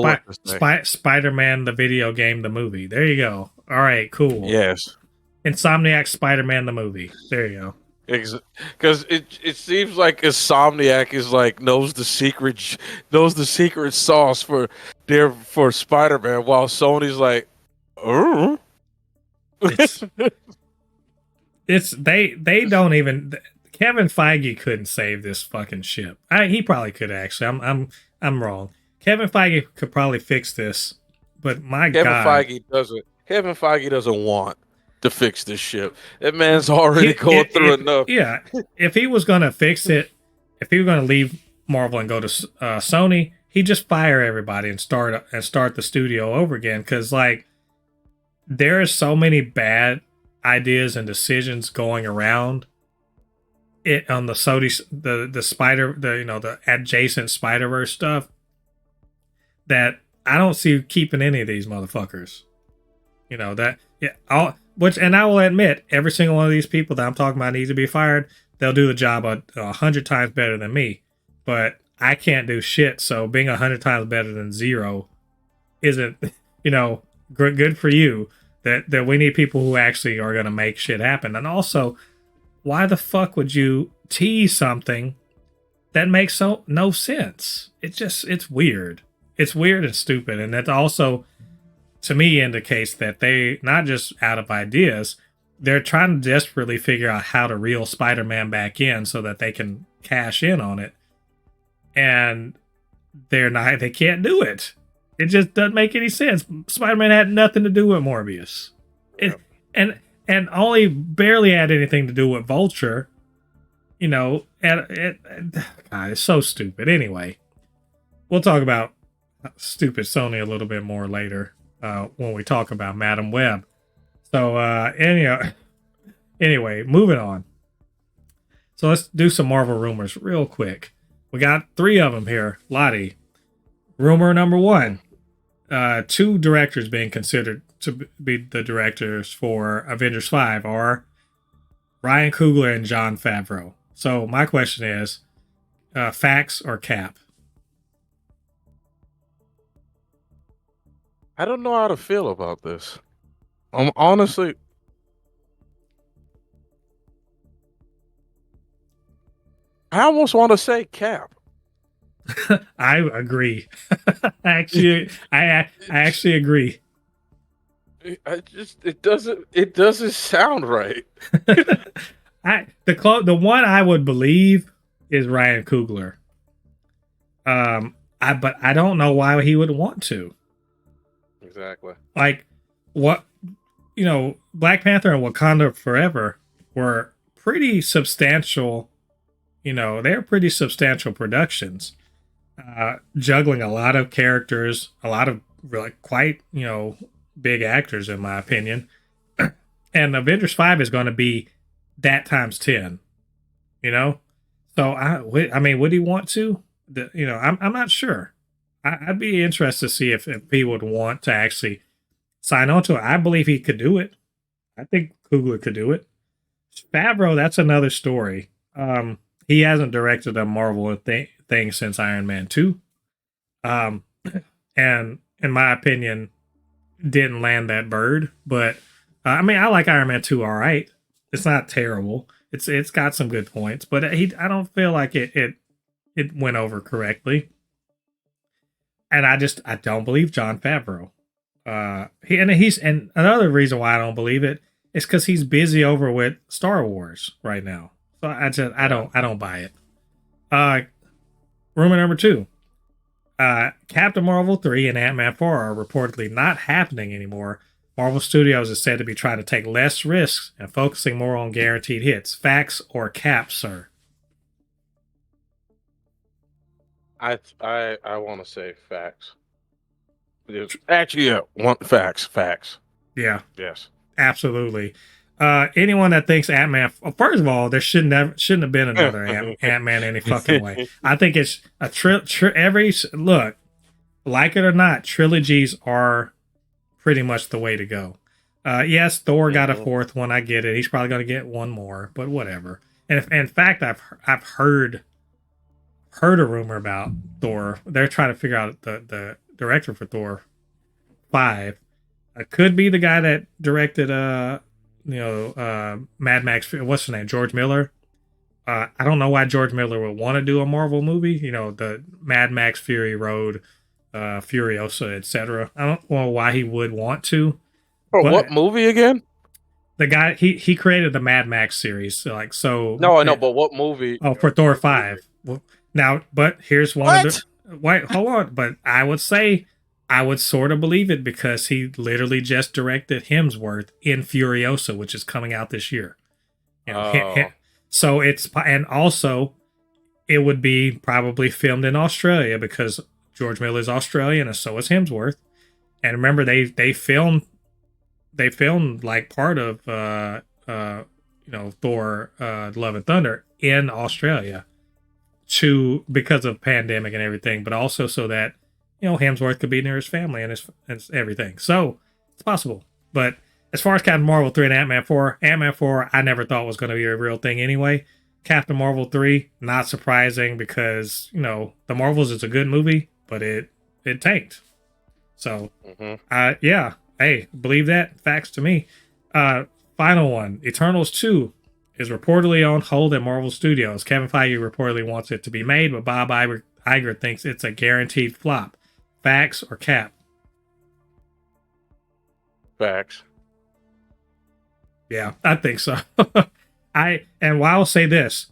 Spider-Man, the video game, the movie. There you go. All right, cool. Yes. Insomniac Spider-Man, the movie. There you go. Because it seems like Insomniac is like knows the secret sauce for Spider-Man, while Sony's like, oh. They don't even. Kevin Feige couldn't save this fucking ship. He probably could actually. I'm wrong. Kevin Feige could probably fix this, but my God, Kevin Feige doesn't want to fix this ship. That man's already going through enough. Yeah, if he was gonna fix it, if he was gonna leave Marvel and go to Sony, he'd just fire everybody and start the studio over again. Because like, there are so many bad ideas and decisions going around it on the Sony, the adjacent Spider-Verse stuff, that I don't see keeping any of these motherfuckers. And I will admit, every single one of these people that I'm talking about needs to be fired. They'll do the job 100 times better than me, but I can't do shit. So being 100 times better than zero isn't, good for you. That we need people who actually are going to make shit happen. And also, why the fuck would you tease something that makes no sense? It's weird. It's weird and stupid. And that also, to me, indicates that they not just out of ideas, they're trying to desperately figure out how to reel Spider-Man back in so that they can cash in on it. And they can't do it. It just doesn't make any sense. Spider-Man had nothing to do with Morbius. And only barely had anything to do with Vulture. God, it's so stupid. Anyway, we'll talk about stupid Sony a little bit more later when we talk about Madam Web. So, anyway, moving on. So let's do some Marvel rumors real quick. We got 3 of them here. Lottie, rumor number 1. 2 directors being considered to be the directors for Avengers 5 are Ryan Coogler and Jon Favreau. So my question is, facts or cap? I don't know how to feel about this. Honestly, I almost want to say cap. I agree. I actually agree. It doesn't sound right. The one I would believe is Ryan Coogler. But I don't know why he would want to. Exactly. Like, what? Black Panther and Wakanda Forever were pretty substantial. They're pretty substantial productions, juggling a lot of characters, a lot of really quite big actors, in my opinion. And Avengers 5 is going to be that times 10. So I mean, would he want to? I'm not sure. I'd be interested to see if he would want to actually sign on to it. I believe he could do it. I think Coogler could do it. Favreau, that's another story. He hasn't directed a Marvel thing since Iron Man 2. And in my opinion, didn't land that bird. But I mean, I like Iron Man 2 all right. It's not terrible. It's got some good points, but I don't feel like it went over correctly. And I don't believe Jon Favreau. And another reason why I don't believe it is because he's busy over with Star Wars right now. So I don't buy it. Rumor number 2. Captain Marvel 3 and Ant-Man 4 are reportedly not happening anymore. Marvel Studios is said to be trying to take less risks and focusing more on guaranteed hits. Facts or cap, sir? I want to say facts. Actually, yeah, facts. Yeah. Yes. Absolutely. Anyone that thinks Ant-Man, first of all, there shouldn't have been another Ant-Man any fucking way. I think it's a look, like it or not, trilogies are pretty much the way to go. Yes, Thor got a fourth one. I get it. He's probably going to get one more, but whatever. And in fact, I've heard a rumor about Thor. They're trying to figure out the director for Thor 5. It could be the guy that directed Mad Max. What's his name? George Miller. I don't know why George Miller would want to do a Marvel movie. The Mad Max Fury Road, Furiosa, etc. I don't know why he would want to. What movie again? The guy he created the Mad Max series. No, I know, but what movie? Oh, for Thor 5. Well, now, but here's one of the. Wait, hold on. But I would say I would sort of believe it because he literally just directed Hemsworth in Furiosa, which is coming out this year. So and also it would be probably filmed in Australia because George Miller is Australian and so is Hemsworth. And remember, they filmed like part of Thor Love and Thunder in Australia because of pandemic and everything, but also so that Hemsworth could be near his family and his everything. So it's possible. But as far as Captain Marvel 3 and Ant-Man 4, I never thought was going to be a real thing anyway. Captain Marvel 3, not surprising because, The Marvels is a good movie, but it tanked. So, yeah. Hey, believe that. Facts to me. Final one. Eternals 2 is reportedly on hold at Marvel Studios. Kevin Feige reportedly wants it to be made, but Bob Iger thinks it's a guaranteed flop. Facts or cap? Facts. Yeah, I think so. I'll say this.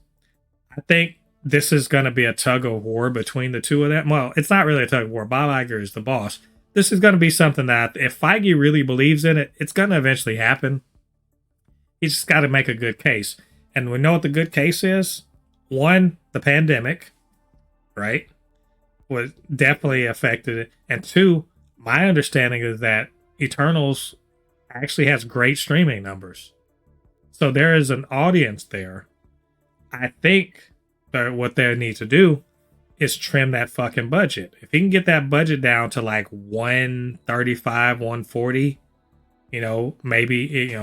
I think this is going to be a tug of war between the two of them. Well, it's not really a tug of war. Bob Iger is the boss. This is going to be something that if Feige really believes in it, it's going to eventually happen. He's just got to make a good case. And we know what the good case is. One, the pandemic, right? Was definitely affected it. And two, my understanding is that Eternals actually has great streaming numbers. So there is an audience there. I think that what they need to do is trim that fucking budget. If he can get that budget down to like 135, 140, maybe,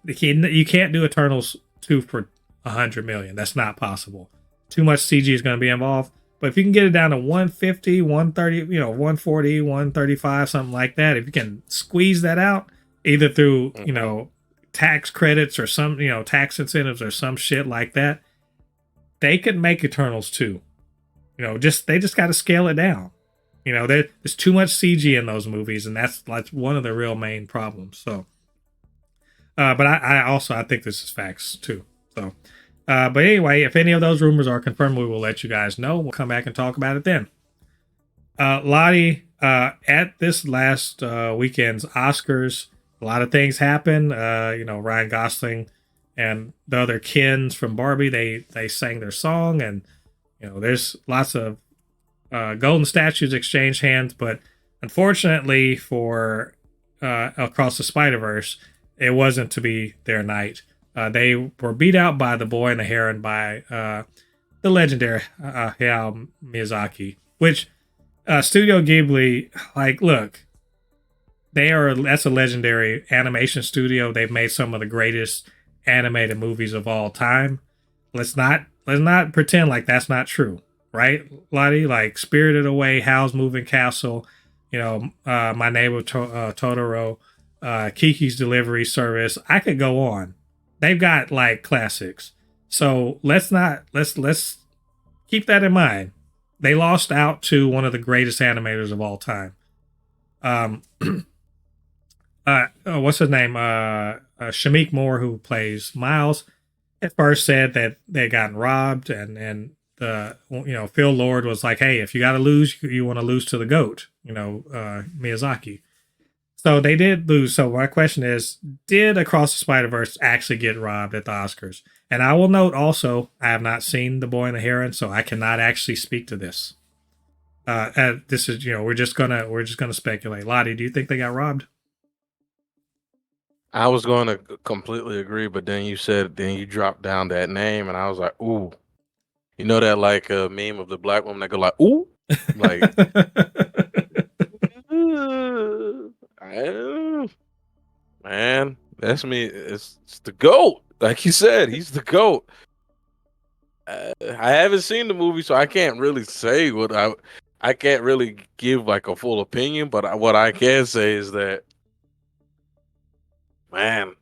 you can't do Eternals 2 for 100 million. That's not possible. Too much CG is going to be involved. But if you can get it down to 150, 130, 140, 135, something like that, if you can squeeze that out, either through, tax credits or some, tax incentives or some shit like that, they could make Eternals 2. They just got to scale it down. There's too much CG in those movies, and that's one of the real main problems. So, but I think this is facts too. So, but anyway, if any of those rumors are confirmed, we will let you guys know. We'll come back and talk about it then. Lottie, at this last weekend's Oscars, a lot of things happen. Ryan Gosling and the other Kens from Barbie, they sang their song, and there's lots of golden statues exchange hands, but unfortunately for Across the Spider-Verse, it wasn't to be their night. They were beat out by The Boy and the Heron by the legendary Hayao Miyazaki, which Studio Ghibli, look, that's a legendary animation studio. They've made some of the greatest animated movies of all time. Let's not pretend like that's not true, right, Lottie? Like Spirited Away, Howl's Moving Castle, My Neighbor Totoro, Kiki's Delivery Service. I could go on. They've got classics. So let's keep that in mind. They lost out to one of the greatest animators of all time. What's his name? Shamik Moore, who plays Miles, at first said that they had gotten robbed, and Phil Lord was like, "Hey, if you got to lose, you want to lose to the GOAT, Miyazaki." So they did lose. So my question is, did Across the Spider-Verse actually get robbed at the Oscars? And I will note also, I have not seen The Boy and the Heron, so I cannot actually speak to this. This is, we're just gonna speculate. Lottie, do you think they got robbed? I was going to completely agree, but then you dropped down that name, and I was like, ooh. You know that meme of the black woman that go like, ooh? Like, man, that's me. It's the GOAT. Like you said, he's the GOAT. I haven't seen the movie, so I can't really say I can't really give a full opinion, but what I can say is that, man,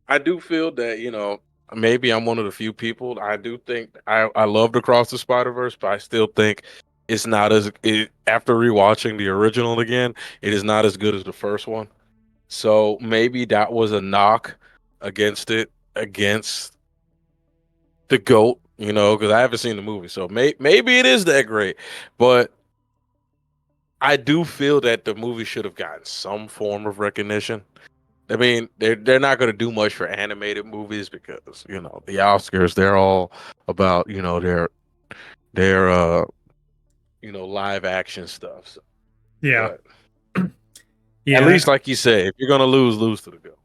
I do feel that, maybe I'm one of the few people. I do think I loved Across the Spider-Verse, but I still think it's not after rewatching the original again, it is not as good as the first one. So maybe that was a knock against the GOAT, because I haven't seen the movie. So maybe it is that great, but I do feel that the movie should have gotten some form of recognition. I mean, they're not going to do much for animated movies because the Oscars, they're all about their live action stuff. So, Yeah. Yeah. At least, like you say, if you're going to lose to the GOAT.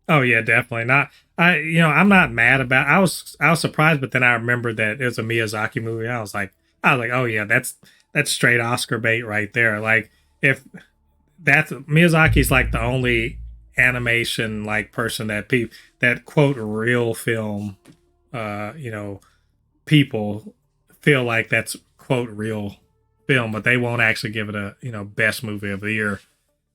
Oh yeah, definitely not. I'm not mad about. I was surprised, but then I remembered that it was a Miyazaki movie. I was like, oh yeah, that's straight Oscar bait right there. Like if that's Miyazaki's the only animation person that quote real film, people feel like that's quote real film, but they won't actually give it a best movie of the year.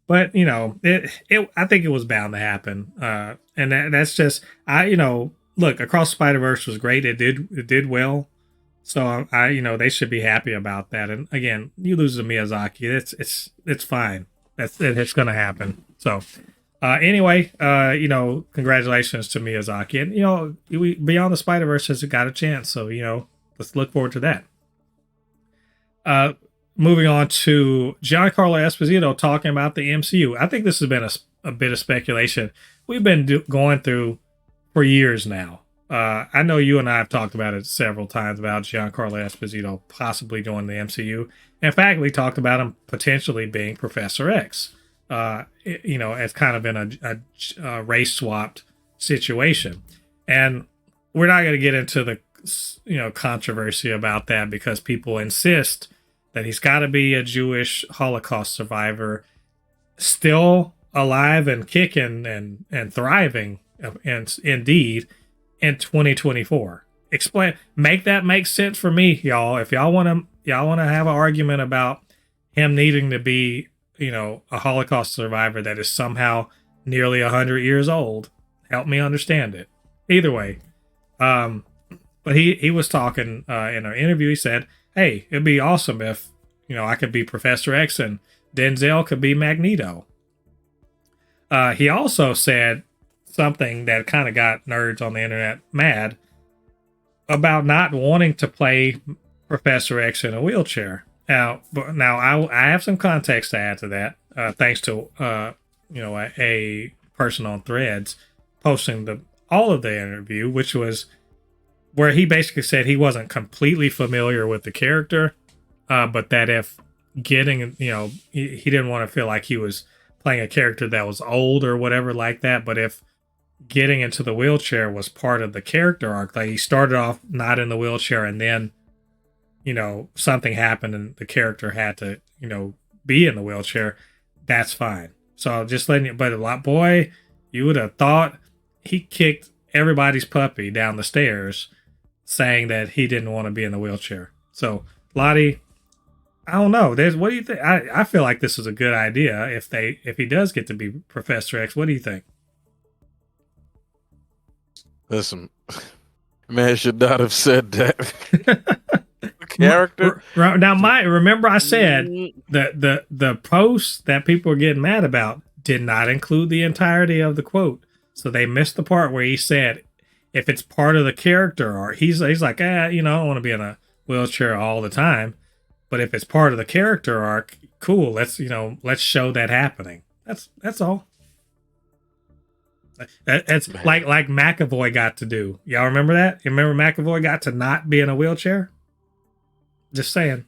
But I think it was bound to happen, and that's just look, Across Spider-Verse was great. It did well, so they should be happy about that. And again, you lose to Miyazaki, it's fine. It's gonna happen. So anyway, congratulations to Miyazaki, and Beyond the Spider-Verse has got a chance. So let's look forward to that. Moving on to Giancarlo Esposito talking about the MCU. I think this has been a bit of speculation we've been going through for years now. I know you and I have talked about it several times about Giancarlo Esposito possibly joining the MCU. In fact, we talked about him potentially being Professor X, as kind of in a race swapped situation. And we're not going to get into the controversy about that because people insist that he's got to be a Jewish Holocaust survivor, still alive and kicking and thriving, and indeed in 2024. Make that make sense for me, y'all. If y'all want to have an argument about him needing to be, a Holocaust survivor that is somehow nearly 100 years old, help me understand it. Either way, but he was talking in an interview. He said, hey, it'd be awesome if, I could be Professor X and Denzel could be Magneto. He also said something that kind of got nerds on the internet mad about not wanting to play Professor X in a wheelchair. Now I have some context to add to that, thanks to, a person on Threads posting all of the interview, which was where he basically said he wasn't completely familiar with the character, but that if getting, he didn't want to feel like he was playing a character that was old or whatever like that, but if getting into the wheelchair was part of the character arc, like he started off not in the wheelchair and then, something happened and the character had to, be in the wheelchair, that's fine. So just letting you, but boy, you would have thought he kicked everybody's puppy down the stairs saying that he didn't want to be in the wheelchair. So Lottie, I don't know. What do you think? I feel like this is a good idea if he does get to be Professor X. What do you think? Listen, man should not have said that. Character. Now, remember I said that the post that people are getting mad about did not include the entirety of the quote. So they missed the part where he said, if it's part of the character arc, he's like, I don't want to be in a wheelchair all the time. But if it's part of the character arc, cool. Let's show that happening. That's all. That's like McAvoy got to do. Y'all remember that? You remember McAvoy got to not be in a wheelchair? Just saying.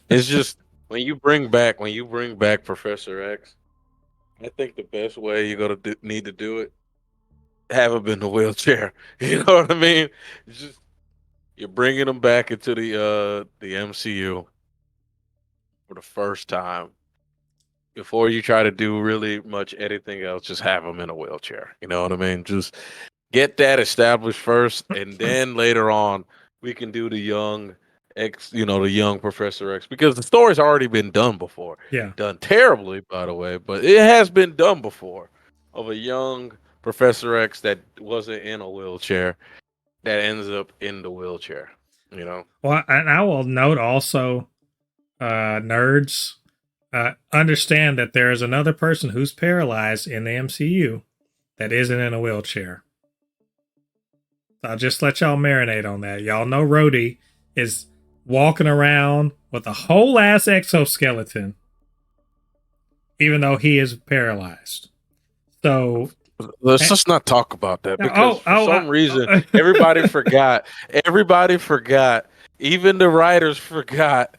It's just when you bring back Professor X, I think the best way you're gonna need to do it, have him in the wheelchair. You know what I mean? It's just you're bringing him back into the MCU for the first time. Before you try to do really much anything else, just have him in a wheelchair. You know what I mean? Just get that established first, and then later on we can do the young the young Professor X, because the story's already been done before. Yeah, done terribly, by the way, but it has been done before, of a young Professor X that wasn't in a wheelchair that ends up in the wheelchair. Well, and I will note also, nerds, understand that there is another person who's paralyzed in the MCU that isn't in a wheelchair. So I'll just let y'all marinate on that. Y'all know Rhodey is walking around with a whole ass exoskeleton, even though he is paralyzed. So let's just not talk about that, because for some reason everybody forgot. Everybody forgot. Even the writers forgot.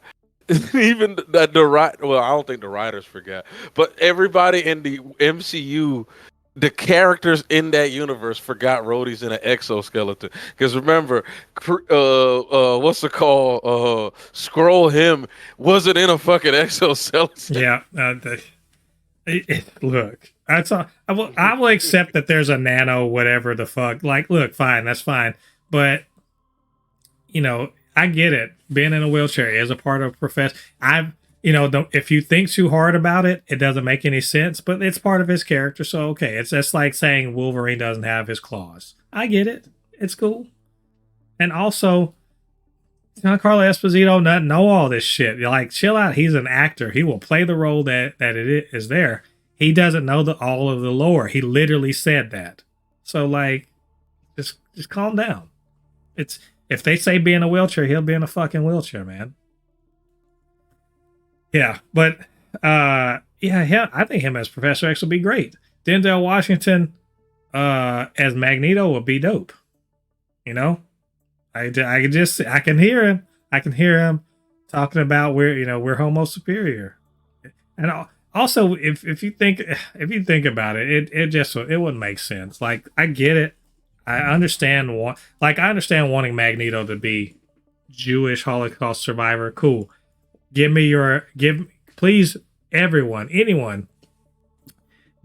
Even the right. Well, I don't think the writers forgot, but everybody in the MCU, the characters in that universe, forgot Rhodey's in an exoskeleton. Because remember, what's it called? Scroll him wasn't in a fucking exoskeleton. Yeah. Look, that's all. I will accept that there's a nano, whatever the fuck. Like, look, fine, that's fine. But I get it. Being in a wheelchair is a part of Professor. If you think too hard about it, it doesn't make any sense, but it's part of his character. So, okay. It's just like saying Wolverine doesn't have his claws. I get it. It's cool. And also, Giancarlo Esposito doesn't know all this shit. You're like, chill out. He's an actor. He will play the role that it is there. He doesn't know all of the lore. He literally said that. So, like, just calm down. If they say be in a wheelchair, he'll be in a fucking wheelchair, man. Yeah, but I think him as Professor X would be great. Denzel Washington as Magneto would be dope. I can hear him. I can hear him talking about we're Homo superior, and also if you think about it, it wouldn't make sense. Like, I get it. I understand wanting Magneto to be Jewish Holocaust survivor. Cool. Please, anyone,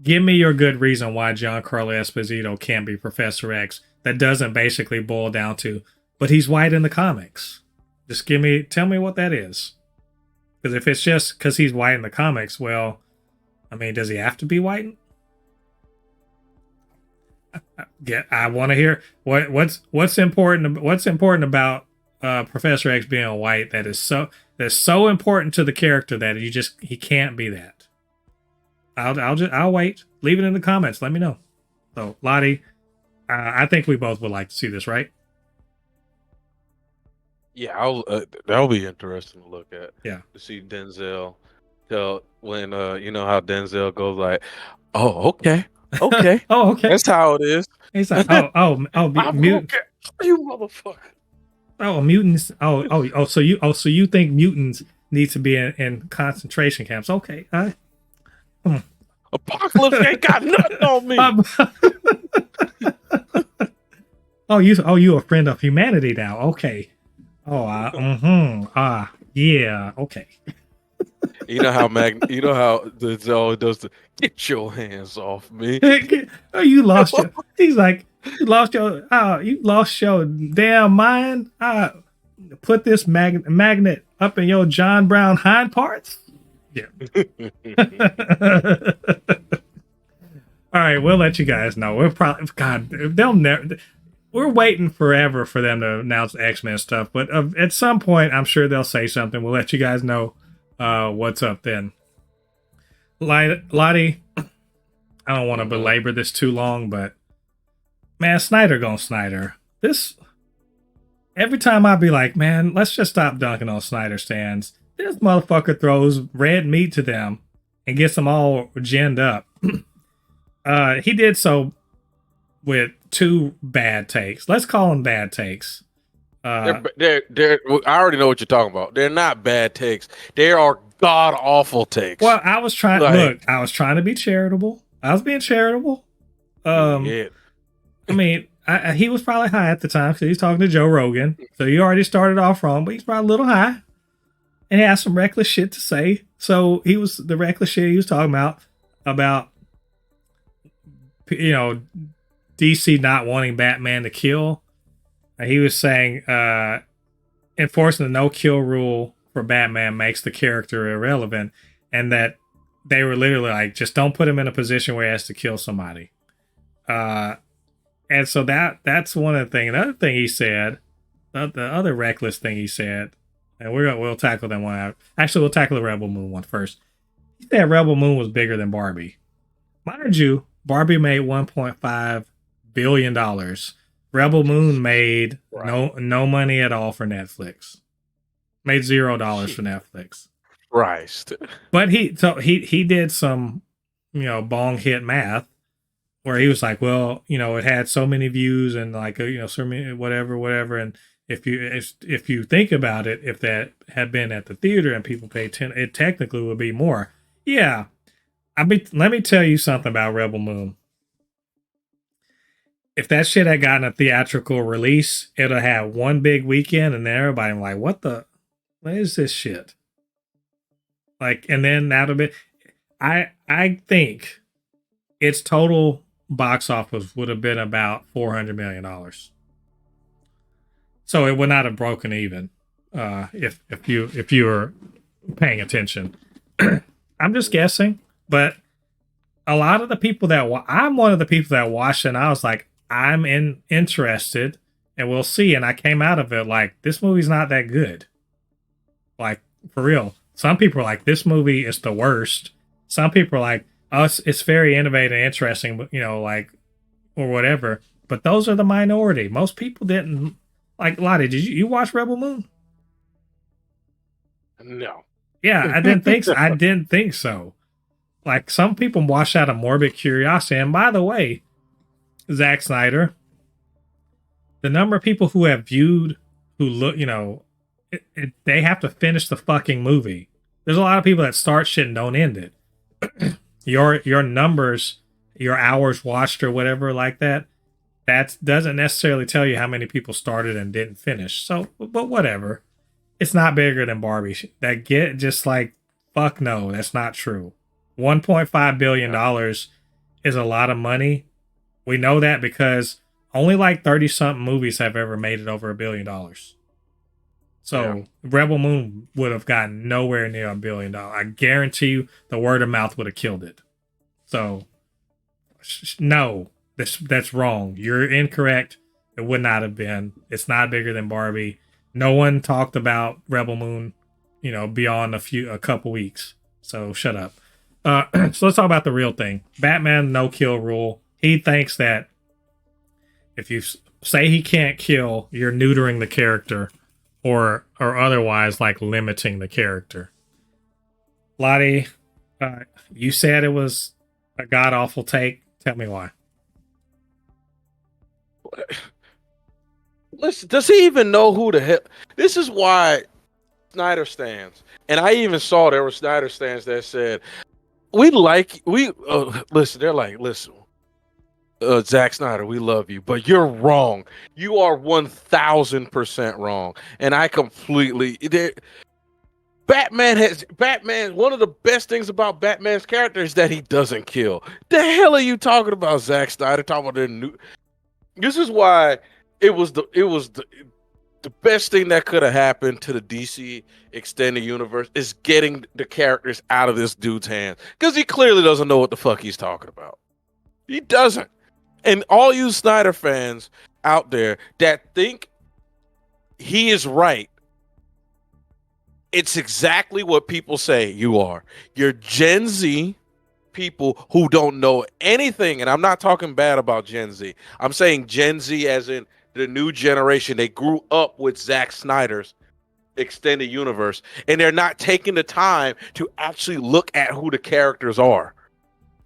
give me your good reason why Giancarlo Esposito can't be Professor X. That doesn't basically boil down to, but he's white in the comics. Just tell me what that is. Because if it's just because he's white in the comics, well, I mean, does he have to be white? I want to hear what's important about Professor X being white that's so important to the character that he can't be that. I'll wait. Leave it in the comments. Let me know. So Lottie, I think we both would like to see this, right? Yeah, that'll be interesting to look at. Yeah, to see Denzel till when you know how Denzel goes like, "Oh, okay, okay, Oh, okay. that's how it is." He's like, I'm mute. okay, you motherfucker. Oh, mutants. So you think mutants need to be in concentration camps? Okay. Apocalypse ain't got nothing on me. You a friend of humanity now? Okay. Yeah. Okay. You know how Denzel does the get your hands off me. Oh, you lost your. He's like, you lost your damn mind. Put this magnet up in your John Brown hind parts. Yeah. All right, we'll let you guys know. We're probably they'll never. We're waiting forever for them to announce X-Men stuff, but at some point, I'm sure they'll say something. We'll let you guys know what's up then. Lottie, I don't want to belabor this too long, but man, Snyder gonna Snyder. This every time I be like, man, let's just stop dunking on Snyder stands. This motherfucker throws red meat to them and gets them all ginned up. He did so with 2 bad takes. Let's call them bad takes. I already know what you're talking about. They're not bad takes. They are god awful takes. Well, I was trying. Look, I was trying to be charitable. I was being charitable. Yeah. I mean, he was probably high at the time because he's talking to Joe Rogan. So he already started off wrong, but he's probably a little high. And he had some reckless shit to say. So the reckless shit he was talking about, you know, DC not wanting Batman to kill. He was saying enforcing the no-kill rule for Batman makes the character irrelevant, and that they were literally like, just don't put him in a position where he has to kill somebody. And so that's one of the things. Another thing he said, the other reckless thing he said, and we'll tackle that one out. Actually, we'll tackle the Rebel Moon one first. He said Rebel Moon was bigger than Barbie. Mind you, Barbie made $1.5 billion. Rebel Moon made no money at all for Netflix. Made $0 for Netflix. Christ. But he did some, bong hit math where he was like, well, it had so many views and like, so many whatever. And if you think about it, if that had been at the theater and people paid 10, it technically would be more. Yeah. Let me tell you something about Rebel Moon. If that shit had gotten a theatrical release, it'll have one big weekend and then everybody like, what is this shit? Like, and then that'll be, I think its total box office would have been about $400 million. So it would not have broken even if you were paying attention. I'm just guessing, but a lot of the people I'm one of the people that watched it and I was like, I'm interested and we'll see. And I came out of it like, this movie's not that good. Like, for real. Some people are like, this movie is the worst. Some people are like, oh, it's very innovative and interesting, but or whatever. But those are the minority. Most people didn't. Like, Lottie, did you watch Rebel Moon? No. Yeah, I didn't think so. I didn't think so. Like, some people watch out of morbid curiosity. And by the way, Zack Snyder, the number of people who have viewed, who look, they have to finish the fucking movie. There's a lot of people that start shit and don't end it. Your numbers, your hours watched or whatever like that doesn't necessarily tell you how many people started and didn't finish. So, but whatever. It's not bigger than Barbie. Fuck no, that's not true. $1.5 billion is a lot of money. We know that because only like 30-something movies have ever made it over $1 billion. So Rebel Moon would have gotten nowhere near $1 billion. I guarantee you the word of mouth would have killed it. So no, that's wrong. You're incorrect. It would not have been. It's not bigger than Barbie. No one talked about Rebel Moon, beyond a couple weeks. So shut up. So let's talk about the real thing. Batman no kill rule. He thinks that if you say he can't kill, you're neutering the character or otherwise like limiting the character. Lottie, you said it was a god awful take. Tell me why. Listen, does he even know who the hell? This is why Snyder stands. And I even saw there were Snyder stands that said, listen, they're like, listen, Zack Snyder, we love you, but you're wrong. You are 1000% wrong. And I completely, Batman, one of the best things about Batman's character is that he doesn't kill. The hell are you talking about, Zack Snyder? Talking about the new, this is why the best thing that could have happened to the DC extended universe is getting the characters out of this dude's hands, because he clearly doesn't know what the fuck he's talking about. He doesn't. And all you Snyder fans out there that think he is right, it's exactly what people say you are. You're Gen Z people who don't know anything. And I'm not talking bad about Gen Z. I'm saying Gen Z as in the new generation. They grew up with Zack Snyder's extended universe, and they're not taking the time to actually look at who the characters are.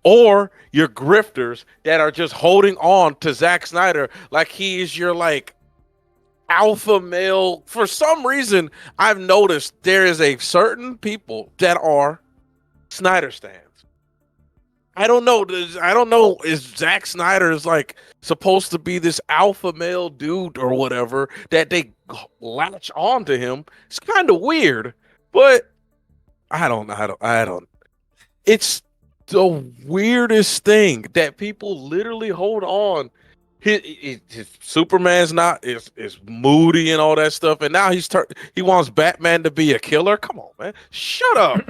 Or you're grifters that are just holding on to Zack Snyder like he is your like alpha male. For some reason, I've noticed there is a certain people that are Snyder stands. I don't know. Is Zack Snyder is like supposed to be this alpha male dude or whatever that they latch on to him? It's kind of weird, but I don't. It's the weirdest thing that people literally hold on. His Superman's not is moody and all that stuff, and now he wants Batman to be a killer. Come on, man, shut up.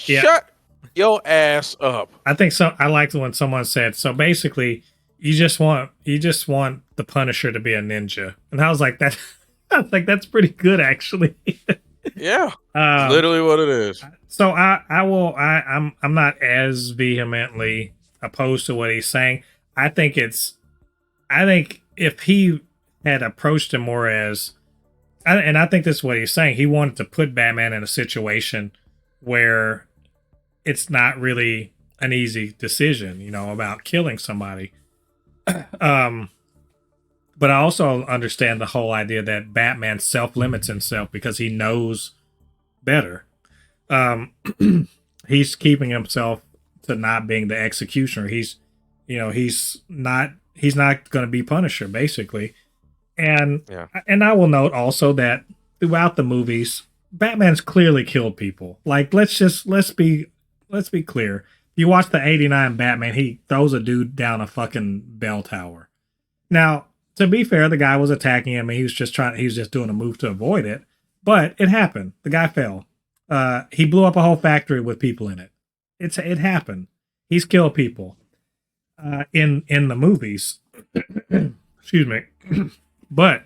Yeah. Shut your ass up. I think so. I liked when someone said, so basically you just want the Punisher to be a ninja. And I was like, that I was like, that's pretty good actually. Yeah. Literally what it is. So I'm not as vehemently opposed to what he's saying. I think if he had approached him more as, and I think this is what he's saying, he wanted to put Batman in a situation where it's not really an easy decision, about killing somebody. But I also understand the whole idea that Batman self-limits himself because he knows better. He's keeping himself to not being the executioner. He's not going to be Punisher, basically. And I will note also that throughout the movies, Batman's clearly killed people. Like, let's be clear. If you watch the 89 Batman, he throws a dude down a fucking bell tower. Now, to be fair, the guy was attacking him and he was just doing a move to avoid it. But it happened. The guy fell. He blew up a whole factory with people in it. It happened. He's killed people in the movies. Excuse me. But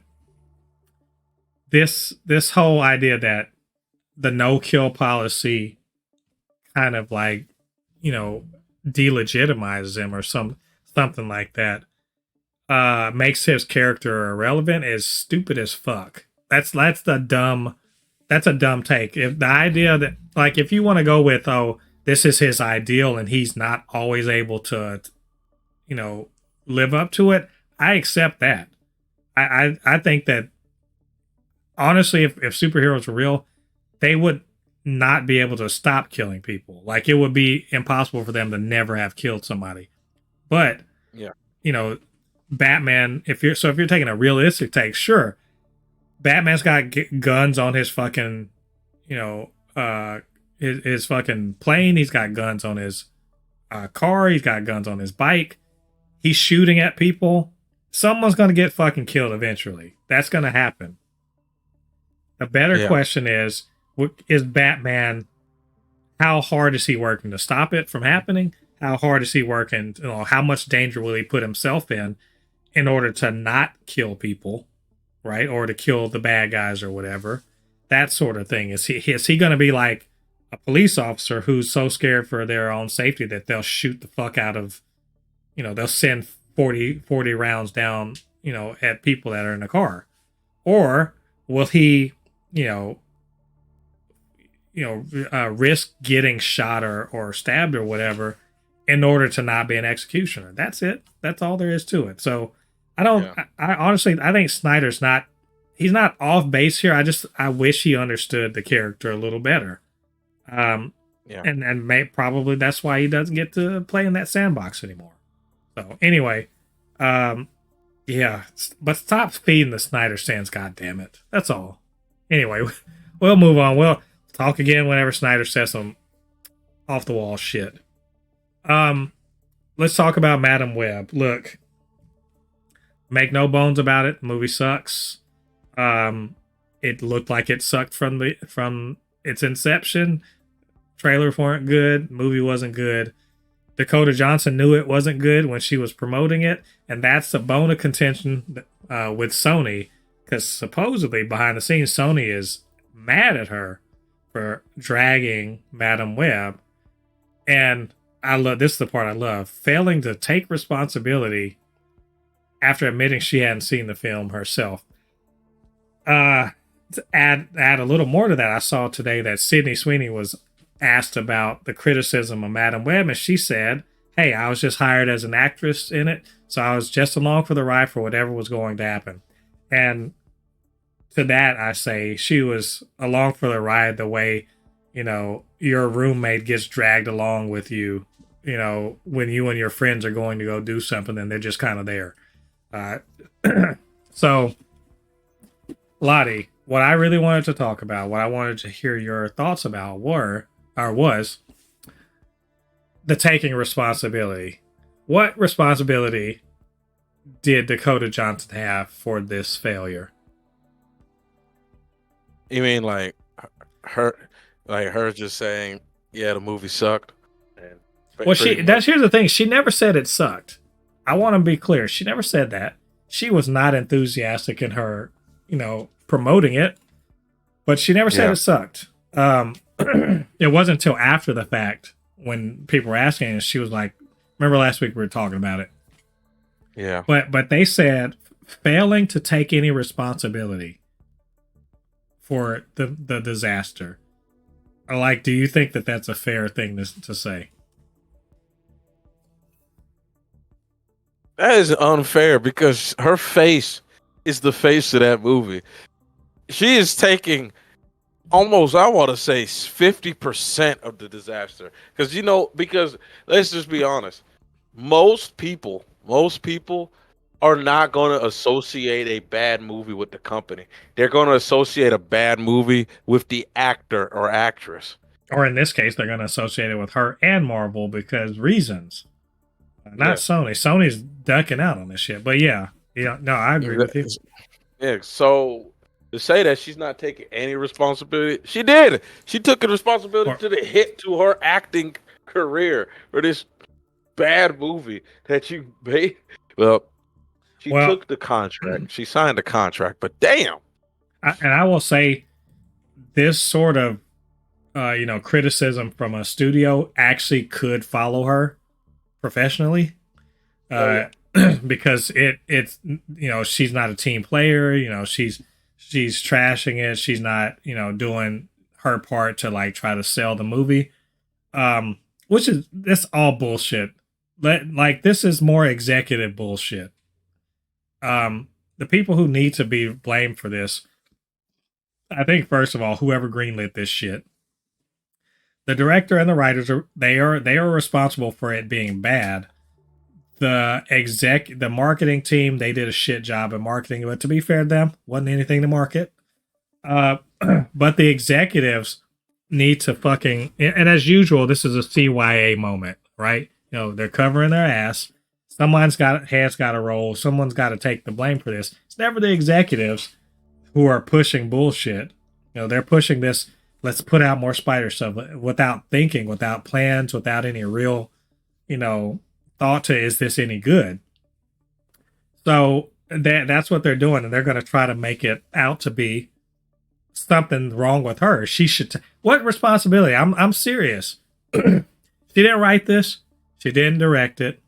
this whole idea that the no-kill policy kind of like, delegitimizes him or something like that, makes his character irrelevant is stupid as fuck. That's a dumb take. If the idea that, like, if you want to go with, oh, this is his ideal and he's not always able to, live up to it, I accept that. I think that honestly, if superheroes were real, they would not be able to stop killing people. Like, it would be impossible for them to never have killed somebody. But Batman, if you're taking a realistic take, sure, Batman's got guns on his fucking, his fucking plane. He's got guns on his car. He's got guns on his bike. He's shooting at people. Someone's going to get fucking killed eventually. That's going to happen. A better question is Batman, how hard is he working to stop it from happening? How hard is he working? How much danger will he put himself in order to not kill people, right? Or to kill the bad guys or whatever. That sort of thing. Is he going to be like a police officer who's so scared for their own safety that they'll shoot the fuck out of, they'll send 40 rounds down, at people that are in the car? Or will he, risk getting shot or stabbed or whatever in order to not be an executioner. That's it. That's all there is to it. So I don't. Yeah. I honestly, I think Snyder's not. He's not off base here. I wish he understood the character a little better. Yeah. And probably that's why he doesn't get to play in that sandbox anymore. So anyway, yeah, but stop feeding the Snyder stands, God damn it. That's all. Anyway, we'll move on. We'll talk again whenever Snyder says some off the wall shit. Let's talk about Madam Web. Look, make no bones about it. The movie sucks. It looked like it sucked from its inception. Trailers weren't good. Movie wasn't good. Dakota Johnson knew it wasn't good when she was promoting it, and that's a bone of contention with Sony, because supposedly behind the scenes Sony is mad at her for dragging Madam Web. And I love, this is the part I love, failing to take responsibility after admitting she hadn't seen the film herself. To add a little more to that, I saw today that Sydney Sweeney was asked about the criticism of Madam Web, and she said, hey, I was just hired as an actress in it, so I was just along for the ride for whatever was going to happen. And to that I say, she was along for the ride the way, your roommate gets dragged along with you, when you and your friends are going to go do something and they're just kind of there. So Lottie, what I really wanted to talk about, what I wanted to hear your thoughts about was the taking responsibility. What responsibility did Dakota Johnson have for this failure? You mean like her just saying, yeah, the movie sucked? And well, here's the thing. She never said it sucked. I want to be clear. She never said that. She was not enthusiastic in her, promoting it, but she never said it sucked. It wasn't until after the fact when people were asking, and she was like, remember last week we were talking about it. Yeah. But they said failing to take any responsibility for the disaster. Like, do you think that that's a fair thing to say? That is unfair, because her face is the face of that movie. She is taking almost, I want to say, 50% of the disaster. Because let's just be honest. Most people are not going to associate a bad movie with the company. They're going to associate a bad movie with the actor or actress. Or in this case, they're going to associate it with her and Marvel because reasons. Not Sony. Sony's ducking out on this shit. But no, I agree with you. Yeah, so to say that she's not taking any responsibility, she did. She took the responsibility to the hit to her acting career for this bad movie that you made. Well, she took the contract. She signed the contract, but damn. And I will say, this sort of, criticism from a studio actually could follow her professionally, because it's she's not a team player. She's trashing it. She's not doing her part to try to sell the movie, which is this all bullshit. This is more executive bullshit. The people who need to be blamed for this, I think, first of all, whoever greenlit this shit. The director and the writers they are responsible for it being bad. The marketing team, they did a shit job of marketing, but to be fair to them, wasn't anything to market. But the executives need to fucking, and as usual, this is a CYA moment, right? They're covering their ass. Someone's got to roll. Someone's got to take the blame for this. It's never the executives who are pushing bullshit. They're pushing this. Let's put out more spider stuff without thinking, without plans, without any real, thought to, is this any good? So that's what they're doing, and they're going to try to make it out to be something wrong with her. She should. What responsibility? I'm serious. She didn't write this. She didn't direct it.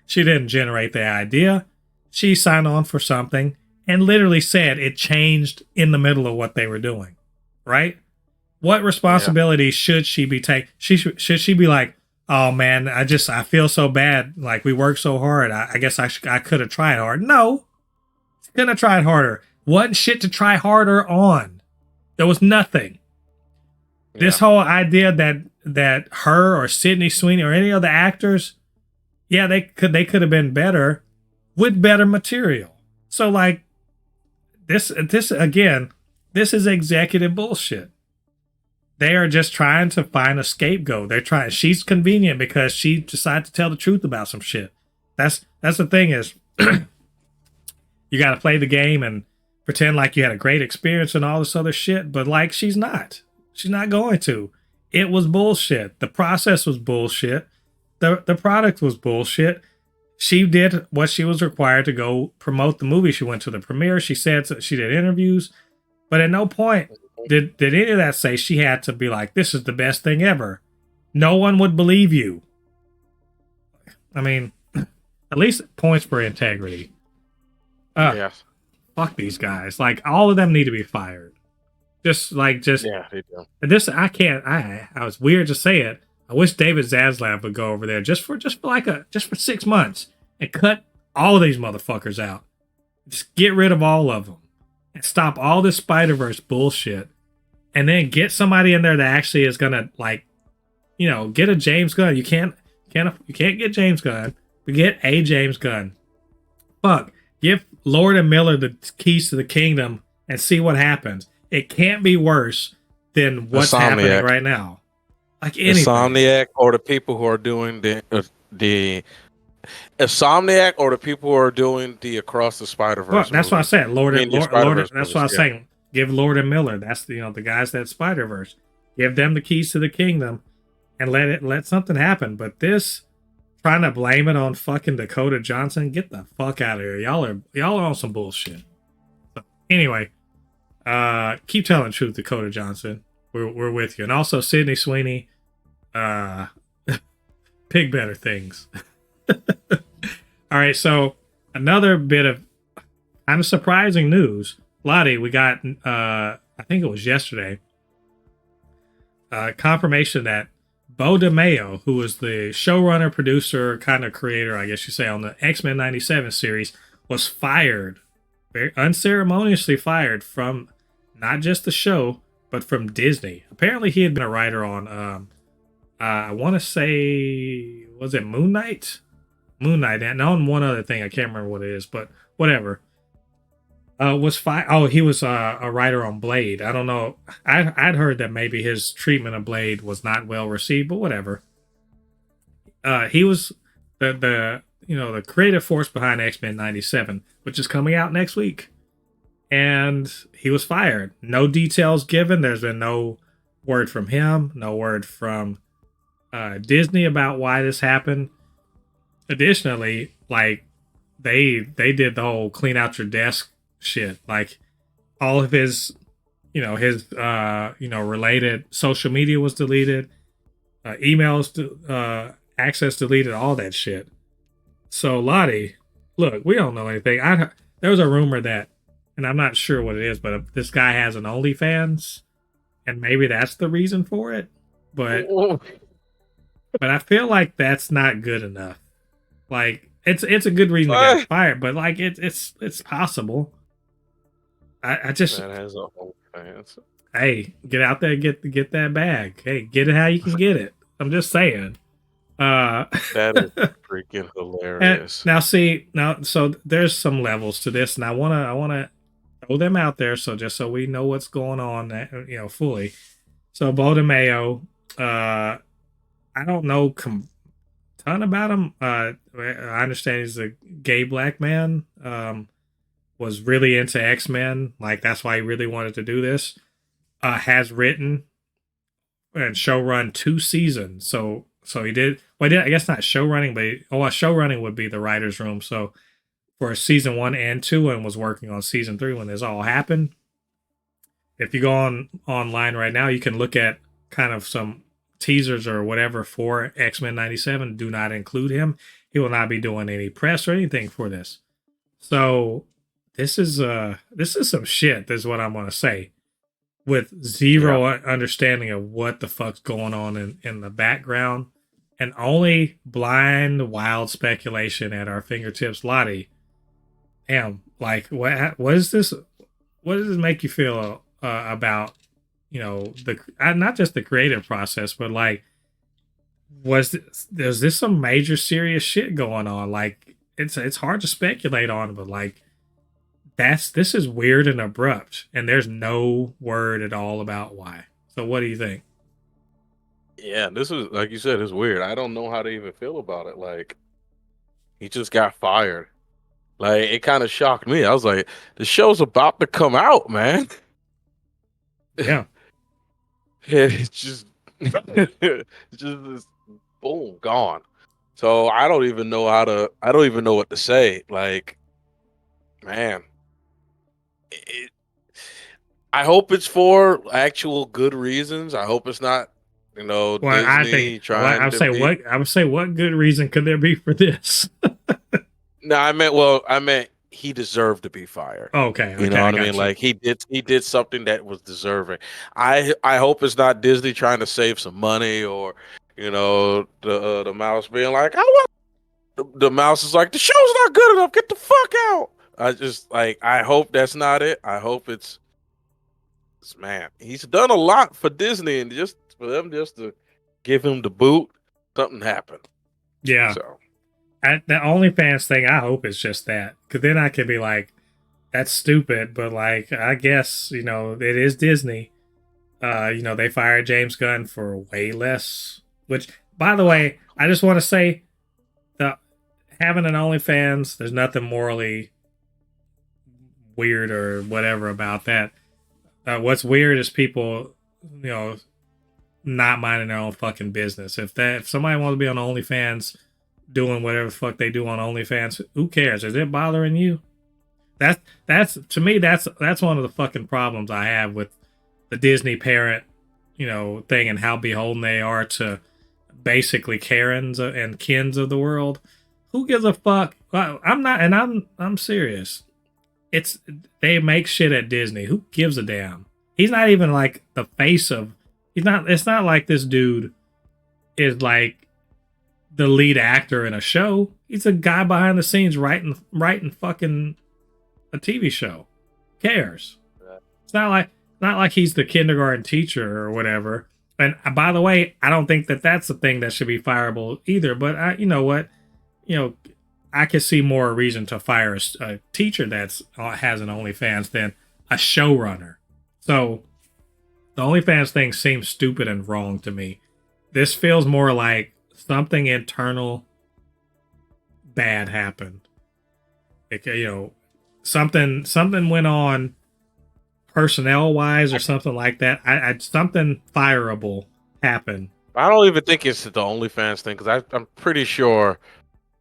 She didn't generate the idea. She signed on for something and literally said it changed in the middle of what they were doing, right? What responsibility should she be taking? Should she be like, oh man, I feel so bad. Like we worked so hard. I guess I could have tried hard. No, she couldn't have tried harder. Wasn't shit to try harder on. There was nothing. Yeah. This whole idea that her or Sydney Sweeney or any other actors, yeah, they could have been better with better material. So like this again, this is executive bullshit. They are just trying to find a scapegoat. They're trying. She's convenient because she decided to tell the truth about some shit. That's the thing is, you got to play the game and pretend like you had a great experience and all this other shit. But like, she's not. She's not going to. It was bullshit. The process was bullshit. The product was bullshit. She did what she was required to go promote the movie. She went to the premiere. She said she did interviews, but at no point did any of that say she had to be like, this is the best thing ever. No one would believe you. I mean, at least points for integrity. Yes. Fuck these guys. Like, all of them need to be fired. Yeah, they do. This, I was weird to say it. I wish David Zaslav would go over there just for 6 months and cut all of these motherfuckers out. Just get rid of all of them and stop all this Spider-Verse bullshit. And then get somebody in there that actually is gonna, like, you know, get a James Gunn. You can't get James Gunn, but get a James Gunn. Fuck, give Lord and Miller the keys to the kingdom and see what happens. It can't be worse than what's happening right now. Like anything. Insomniac or the people who are doing the Insomniac or the people who are doing the Across the Spider-Verse. Well, that's what I said. Lord, that's what I was saying. Give Lord and Miller. That's the guys that Spider-Verse. Give them the keys to the kingdom and let something happen. But this trying to blame it on fucking Dakota Johnson, get the fuck out of here. Y'all are on some bullshit. So, anyway, keep telling the truth, Dakota Johnson. We're with you. And also Sydney Sweeney, pick better things. All right, so another bit of kind of surprising news. Lottie, we got, I think it was yesterday, confirmation that Beau DeMayo, who was the showrunner, producer, kind of creator, I guess you say, on the X-Men 97 series, was fired, very unceremoniously fired from not just the show, but from Disney. Apparently he had been a writer on, I want to say, was it Moon Knight? Moon Knight, and on one other thing, I can't remember what it is, but whatever. Was fired. Oh, he was a writer on Blade. I don't know. I'd heard that maybe his treatment of Blade was not well received, but whatever. He was the creative force behind X-Men 97, which is coming out next week. And he was fired. No details given. There's been no word from him, no word from Disney about why this happened. Additionally, like they did the whole clean out your desk shit. Like all of his related social media was deleted, emails access deleted, all that shit. So Lottie, look, we don't know anything. There was a rumor that, and I'm not sure what it is, but this guy has an OnlyFans, and maybe that's the reason for it. But I feel like that's not good enough. Like it's a good reason to get fired, but like it's possible. I just that has a OnlyFans. Hey, get out there, get that bag. Hey, get it how you can get it. I'm just saying. That is freaking hilarious. So there's some levels to this, and I wanna throw them out there so we know what's going on, fully. So Beau DeMayo, I don't know ton about him. I understand he's a gay black man. Was really into X-Men, like that's why he really wanted to do this. Has written and showrun 2 seasons, so he did. Well, he did, I guess not showrunning, but showrunning would be the writer's room. So for season 1 and 2, and was working on season 3 when this all happened. If you go online right now, you can look at kind of some teasers or whatever for X-Men 97. Do not include him. He will not be doing any press or anything for this. So this is some shit. This is what I'm gonna say. with zero understanding of what the fuck's going on in the background, and only blind, wild speculation at our fingertips. Lottie, damn, like what is this? What does this make you feel about, the not just the creative process, but like, there's this some major serious shit going on? Like, it's hard to speculate on, but like, this is weird and abrupt, and there's no word at all about why. So what do you think? Yeah, this is like you said, it's weird. I don't know how to even feel about it. Like he just got fired. Like it kind of shocked me. I was like, the show's about to come out, man. Yeah. And it's just it's just this, boom, gone. So I don't even know what to say. Like, man, it, I hope it's for actual good reasons. I hope it's not, Well, I Disney think well, trying to be. I would say what good reason could there be for this? No, I meant he deserved to be fired. Okay, You know I what I got mean? you. Like he did something that was deserving. I hope it's not Disney trying to save some money, or the mouse being like, I want the mouse is like, the show's not good enough. Get the fuck out. I hope that's not it. I hope man, he's done a lot for Disney, and just for them just to give him the boot, something happened. Yeah. So The OnlyFans thing, I hope it's just that, because then I can be like, that's stupid, but like, I guess it is Disney. They fired James Gunn for way less. Which, by the way, I just want to say, the having an OnlyFans, there's nothing morally weird or whatever about that. What's weird is people, not minding their own fucking business. If somebody wants to be on OnlyFans doing whatever the fuck they do on OnlyFans, who cares? Is it bothering you? That's to me, that's one of the fucking problems I have with the Disney parent, thing, and how beholden they are to basically Karens and Kens of the world. Who gives a fuck? I'm not, and I'm serious. They make shit at Disney. Who gives a damn? He's not even like the face of. He's not. It's not like this dude is like the lead actor in a show. He's a guy behind the scenes writing fucking a TV show. Who cares? It's not like he's the kindergarten teacher or whatever. And by the way, I don't think that's the thing that should be fireable either. But you know what? I could see more reason to fire a teacher that's has an OnlyFans than a showrunner. So the OnlyFans thing seems stupid and wrong to me. This feels more like something internal bad happened. Like, something went on personnel wise or something like that. Something fireable happened. I don't even think it's the OnlyFans thing, because I'm pretty sure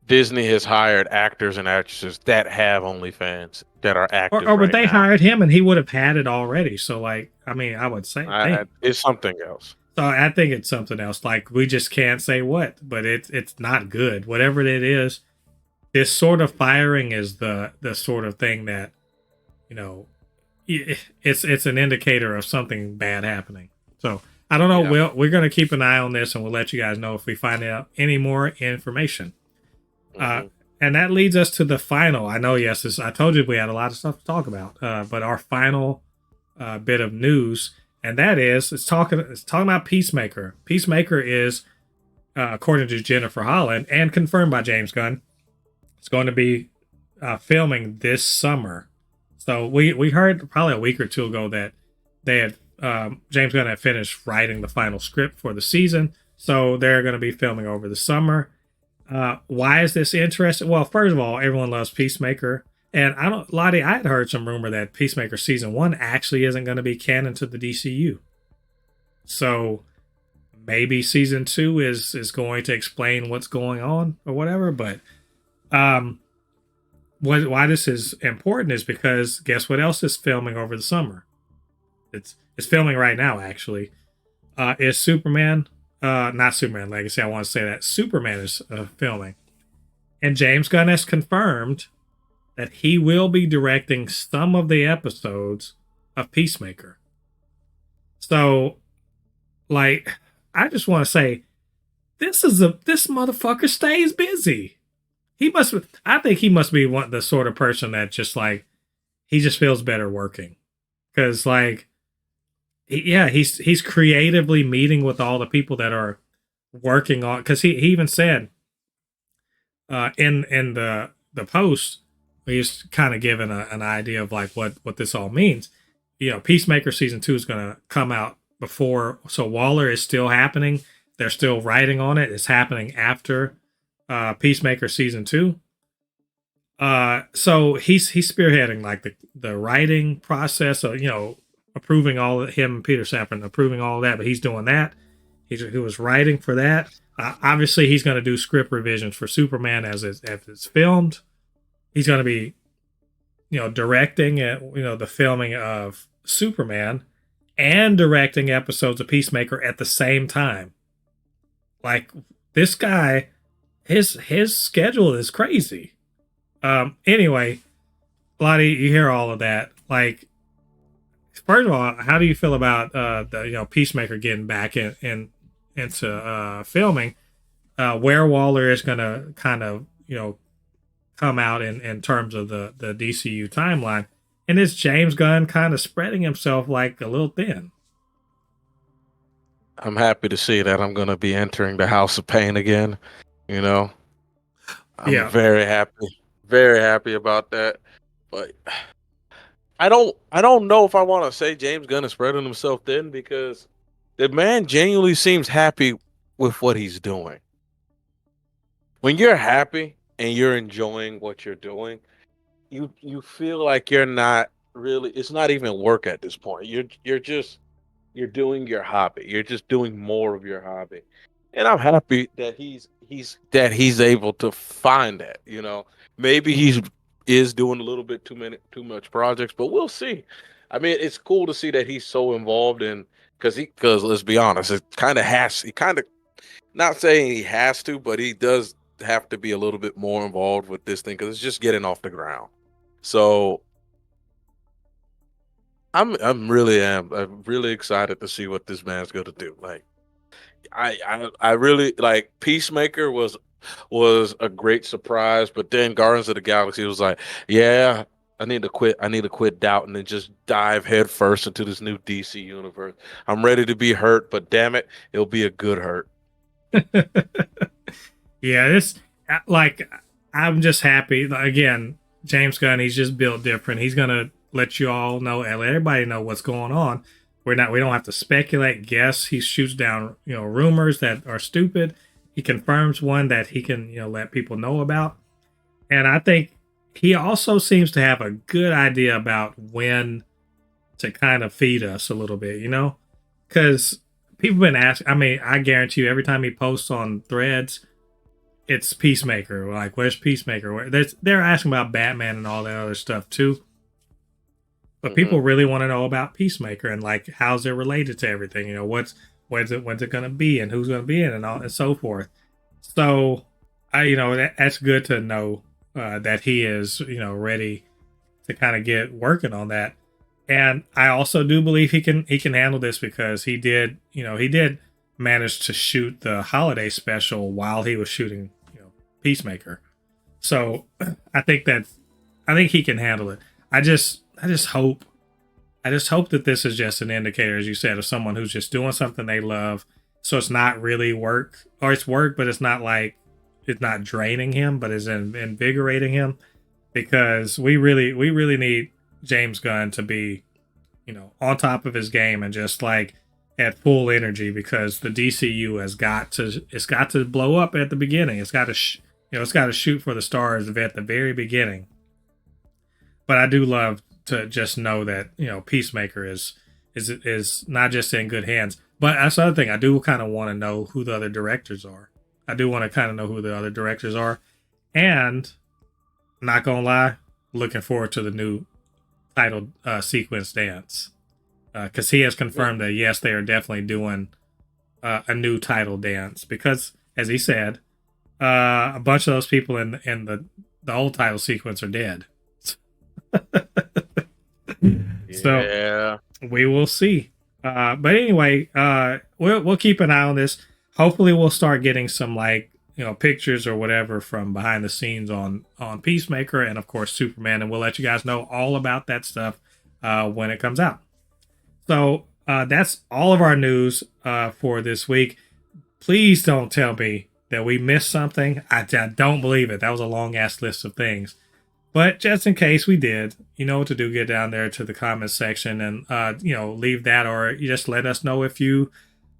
Disney has hired actors and actresses that have OnlyFans that are active. But they hired him and he would have had it already. So, like, I mean, I would say it's something else. So I think it's something else. Like, we just can't say what, but it's not good. Whatever it is, this sort of firing is the sort of thing that, it's an indicator of something bad happening. So I don't know. Yeah. We're going to keep an eye on this, and we'll let you guys know if we find out any more information. And that leads us to the final. I know, yes, I told you we had a lot of stuff to talk about, but our final bit of news, and that is it's talking about Peacemaker. Peacemaker is, according to Jennifer Holland and confirmed by James Gunn, it's going to be filming this summer. So we heard probably a week or two ago that they had James Gunn had finished writing the final script for the season, so they're going to be filming over the summer. Why is this interesting? Well, first of all, everyone loves Peacemaker. And Lottie, I had heard some rumor that Peacemaker season 1 actually isn't going to be canon to the DCU. So maybe season 2 is going to explain what's going on or whatever. But why this is important is because guess what else is filming over the summer? It's filming right now, actually. Is Superman. Not Superman Legacy, I want to say that. Superman is filming. And James Gunn has confirmed that he will be directing some of the episodes of Peacemaker. So, like, I just want to say, this motherfucker stays busy. He must. I think he must be the sort of person that just like he just feels better working because like yeah, he's creatively meeting with all the people that are working on, because he even said in the post, he's kind of given an idea of like what this all means. You know, Peacemaker season 2 is going to come out before, so Waller is still happening. They're still writing on it. It's happening after Peacemaker season 2. So he's spearheading like the writing process of, you know, approving all of him and Peter Safran approving all of that, but he's doing that. He was writing for that. Obviously, he's going to do script revisions for Superman as it's filmed. He's going to be, you know, directing it, you know, the filming of Superman and directing episodes of Peacemaker at the same time. Like, this guy, his schedule is crazy. Anyway, Lottie, you hear all of that. Like, first of all, how do you feel about the, you know, Peacemaker getting back into filming? Where Waller is gonna kind of, you know, come out in terms of the DCU timeline, and is James Gunn kind of spreading himself like a little thin? I'm happy to see that I'm going to be entering the House of Pain again. You know, I'm Yeah, very happy about that. But I don't know if I want to say James Gunn is spreading himself thin, because the man genuinely seems happy with what he's doing. When you're happy and you're enjoying what you're doing, you feel like you're not really, it's not even work at this point. You're doing your hobby. You're just doing more of your hobby. And I'm happy that he's able to find that, you know. Maybe he's is doing a little bit too much projects, but we'll see. I mean, it's cool to see that he's so involved in, because let's be honest, it kind of has he kind of, not saying he has to, but he does have to be a little bit more involved with this thing because it's just getting off the ground. So I'm really excited to see what this man's going to do. Like, I really like Peacemaker was a great surprise, but then Guardians of the Galaxy was like, yeah, I need to quit. I need to quit doubting and just dive head first into this new DC universe. I'm ready to be hurt, but damn it, it'll be a good hurt. yeah. This like I'm just happy again. James Gunn, he's just built different. He's gonna let you all know and let everybody know what's going on. We don't have to speculate, guess. He shoots down, you know, rumors that are stupid. He confirms one that he can, you know, let people know about. And I think he also seems to have a good idea about when to kind of feed us a little bit, you know? Because people been asking, I mean, I guarantee you every time he posts on threads, it's Peacemaker. Like, where's Peacemaker? They're asking about Batman and all that other stuff too. But Hmm. people really want to know about Peacemaker and like how's it related to everything. You know, when's it going to be and who's going to be in and all and so forth. So, you know, that's good to know that he is, you know, ready to kind of get working on that. And I also do believe he can handle this because he did manage to shoot the holiday special while he was shooting, you know, Peacemaker. So I think he can handle it. I just hope that this is just an indicator, as you said, of someone who's just doing something they love. So it's not really work, or it's work, but it's not like it's not draining him, but is invigorating him. Because we really need James Gunn to be, you know, on top of his game and just like at full energy, because the DCU has got to blow up at the beginning. It's got to it's got to shoot for the stars at the very beginning. But I do love to just know that, you know, Peacemaker is not just in good hands. But that's the other thing. I do kind of want to know who the other directors are. I do want to kind of know who the other directors are. And not gonna lie, looking forward to the new title sequence dance, because he has confirmed that yes, they are definitely doing a new title dance, because as he said, a bunch of those people in the old title sequence are dead. So Yeah. we will see. But anyway, we'll keep an eye on this. Hopefully, we'll start getting some like pictures or whatever from behind the scenes on Peacemaker and of course Superman, and we'll let you guys know all about that stuff when it comes out. So that's all of our news for this week. Please don't tell me that we missed something. I don't believe it. That was a long ass list of things. But just in case we did, you know what to do. Get down there to the comment section and leave that, or you just let us know if you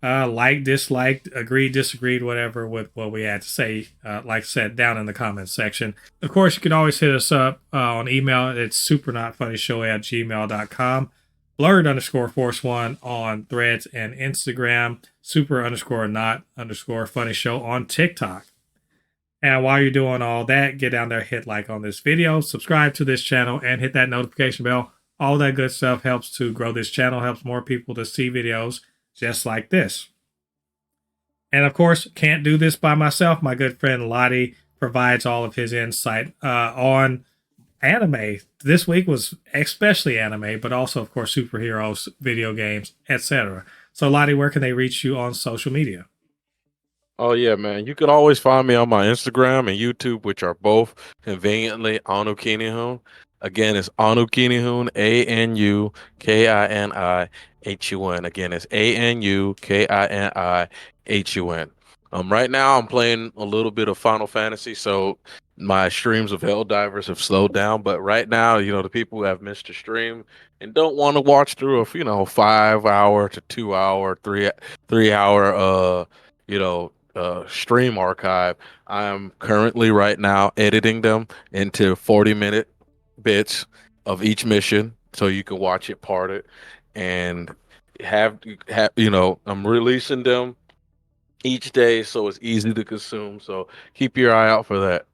liked, disliked, agreed, disagreed, whatever with what we had to say. Like I said, down in the comments section. Of course, you can always hit us up on email. It's supernotfunnyshow@gmail.com. Blurred_force1 on Threads and Instagram. Super_not_funny show on TikTok. And while you're doing all that, get down there, hit like on this video, subscribe to this channel, and hit that notification bell. All that good stuff helps to grow this channel, helps more people to see videos just like this. And of course, can't do this by myself. My good friend Lottie provides all of his insight on anime. This week was especially anime, but also, of course, superheroes, video games, etc. So, Lottie, where can they reach you on social media? Oh yeah, man. You can always find me on my Instagram and YouTube, which are both conveniently Anukinihun. Again, it's Anukinihun, Anukinihun. Again, it's Anukinihun. Right now I'm playing a little bit of Final Fantasy, so my streams of Helldivers have slowed down. But right now, the people who have missed a stream and don't want to watch through a 5 hour to 2 hour, 3 hour stream archive. I'm currently right now editing them into 40-minute bits of each mission so you can watch it parted and have I'm releasing them each day so it's easy to consume. So keep your eye out for that.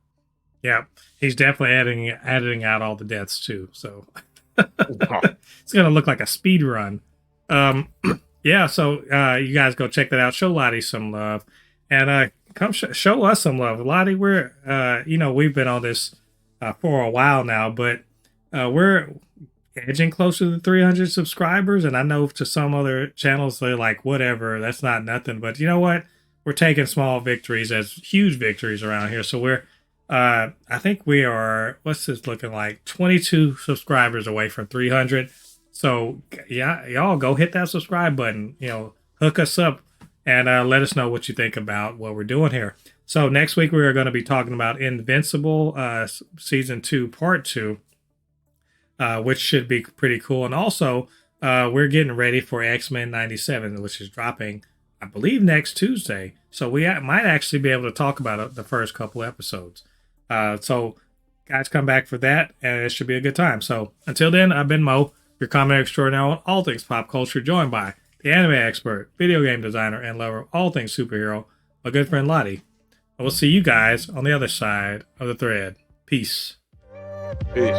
Yeah, he's definitely editing out all the deaths too. So it's gonna look like a speed run. Yeah, so you guys go check that out. Show Lottie some love, and come show us some love. Lottie, we're we've been on this for a while now, but we're edging closer to 300 subscribers, and I know to some other channels they're like, whatever, that's not nothing. But you know what? We're taking small victories as huge victories around here. So we're I think we are, what's this looking like, 22 subscribers away from 300. So yeah, y'all go hit that subscribe button, hook us up and let us know what you think about what we're doing here. So next week we are going to be talking about Invincible season 2 part 2, which should be pretty cool. And also we're getting ready for X-Men 97, which is dropping, I believe, next Tuesday. So we might actually be able to talk about the first couple episodes. So guys, come back for that, and it should be a good time. So until then, I've been Mo, your comment extraordinaire on all things pop culture, joined by the anime expert, video game designer, and lover of all things superhero, my good friend Lottie. I will see you guys on the other side of the thread. Peace. Peace.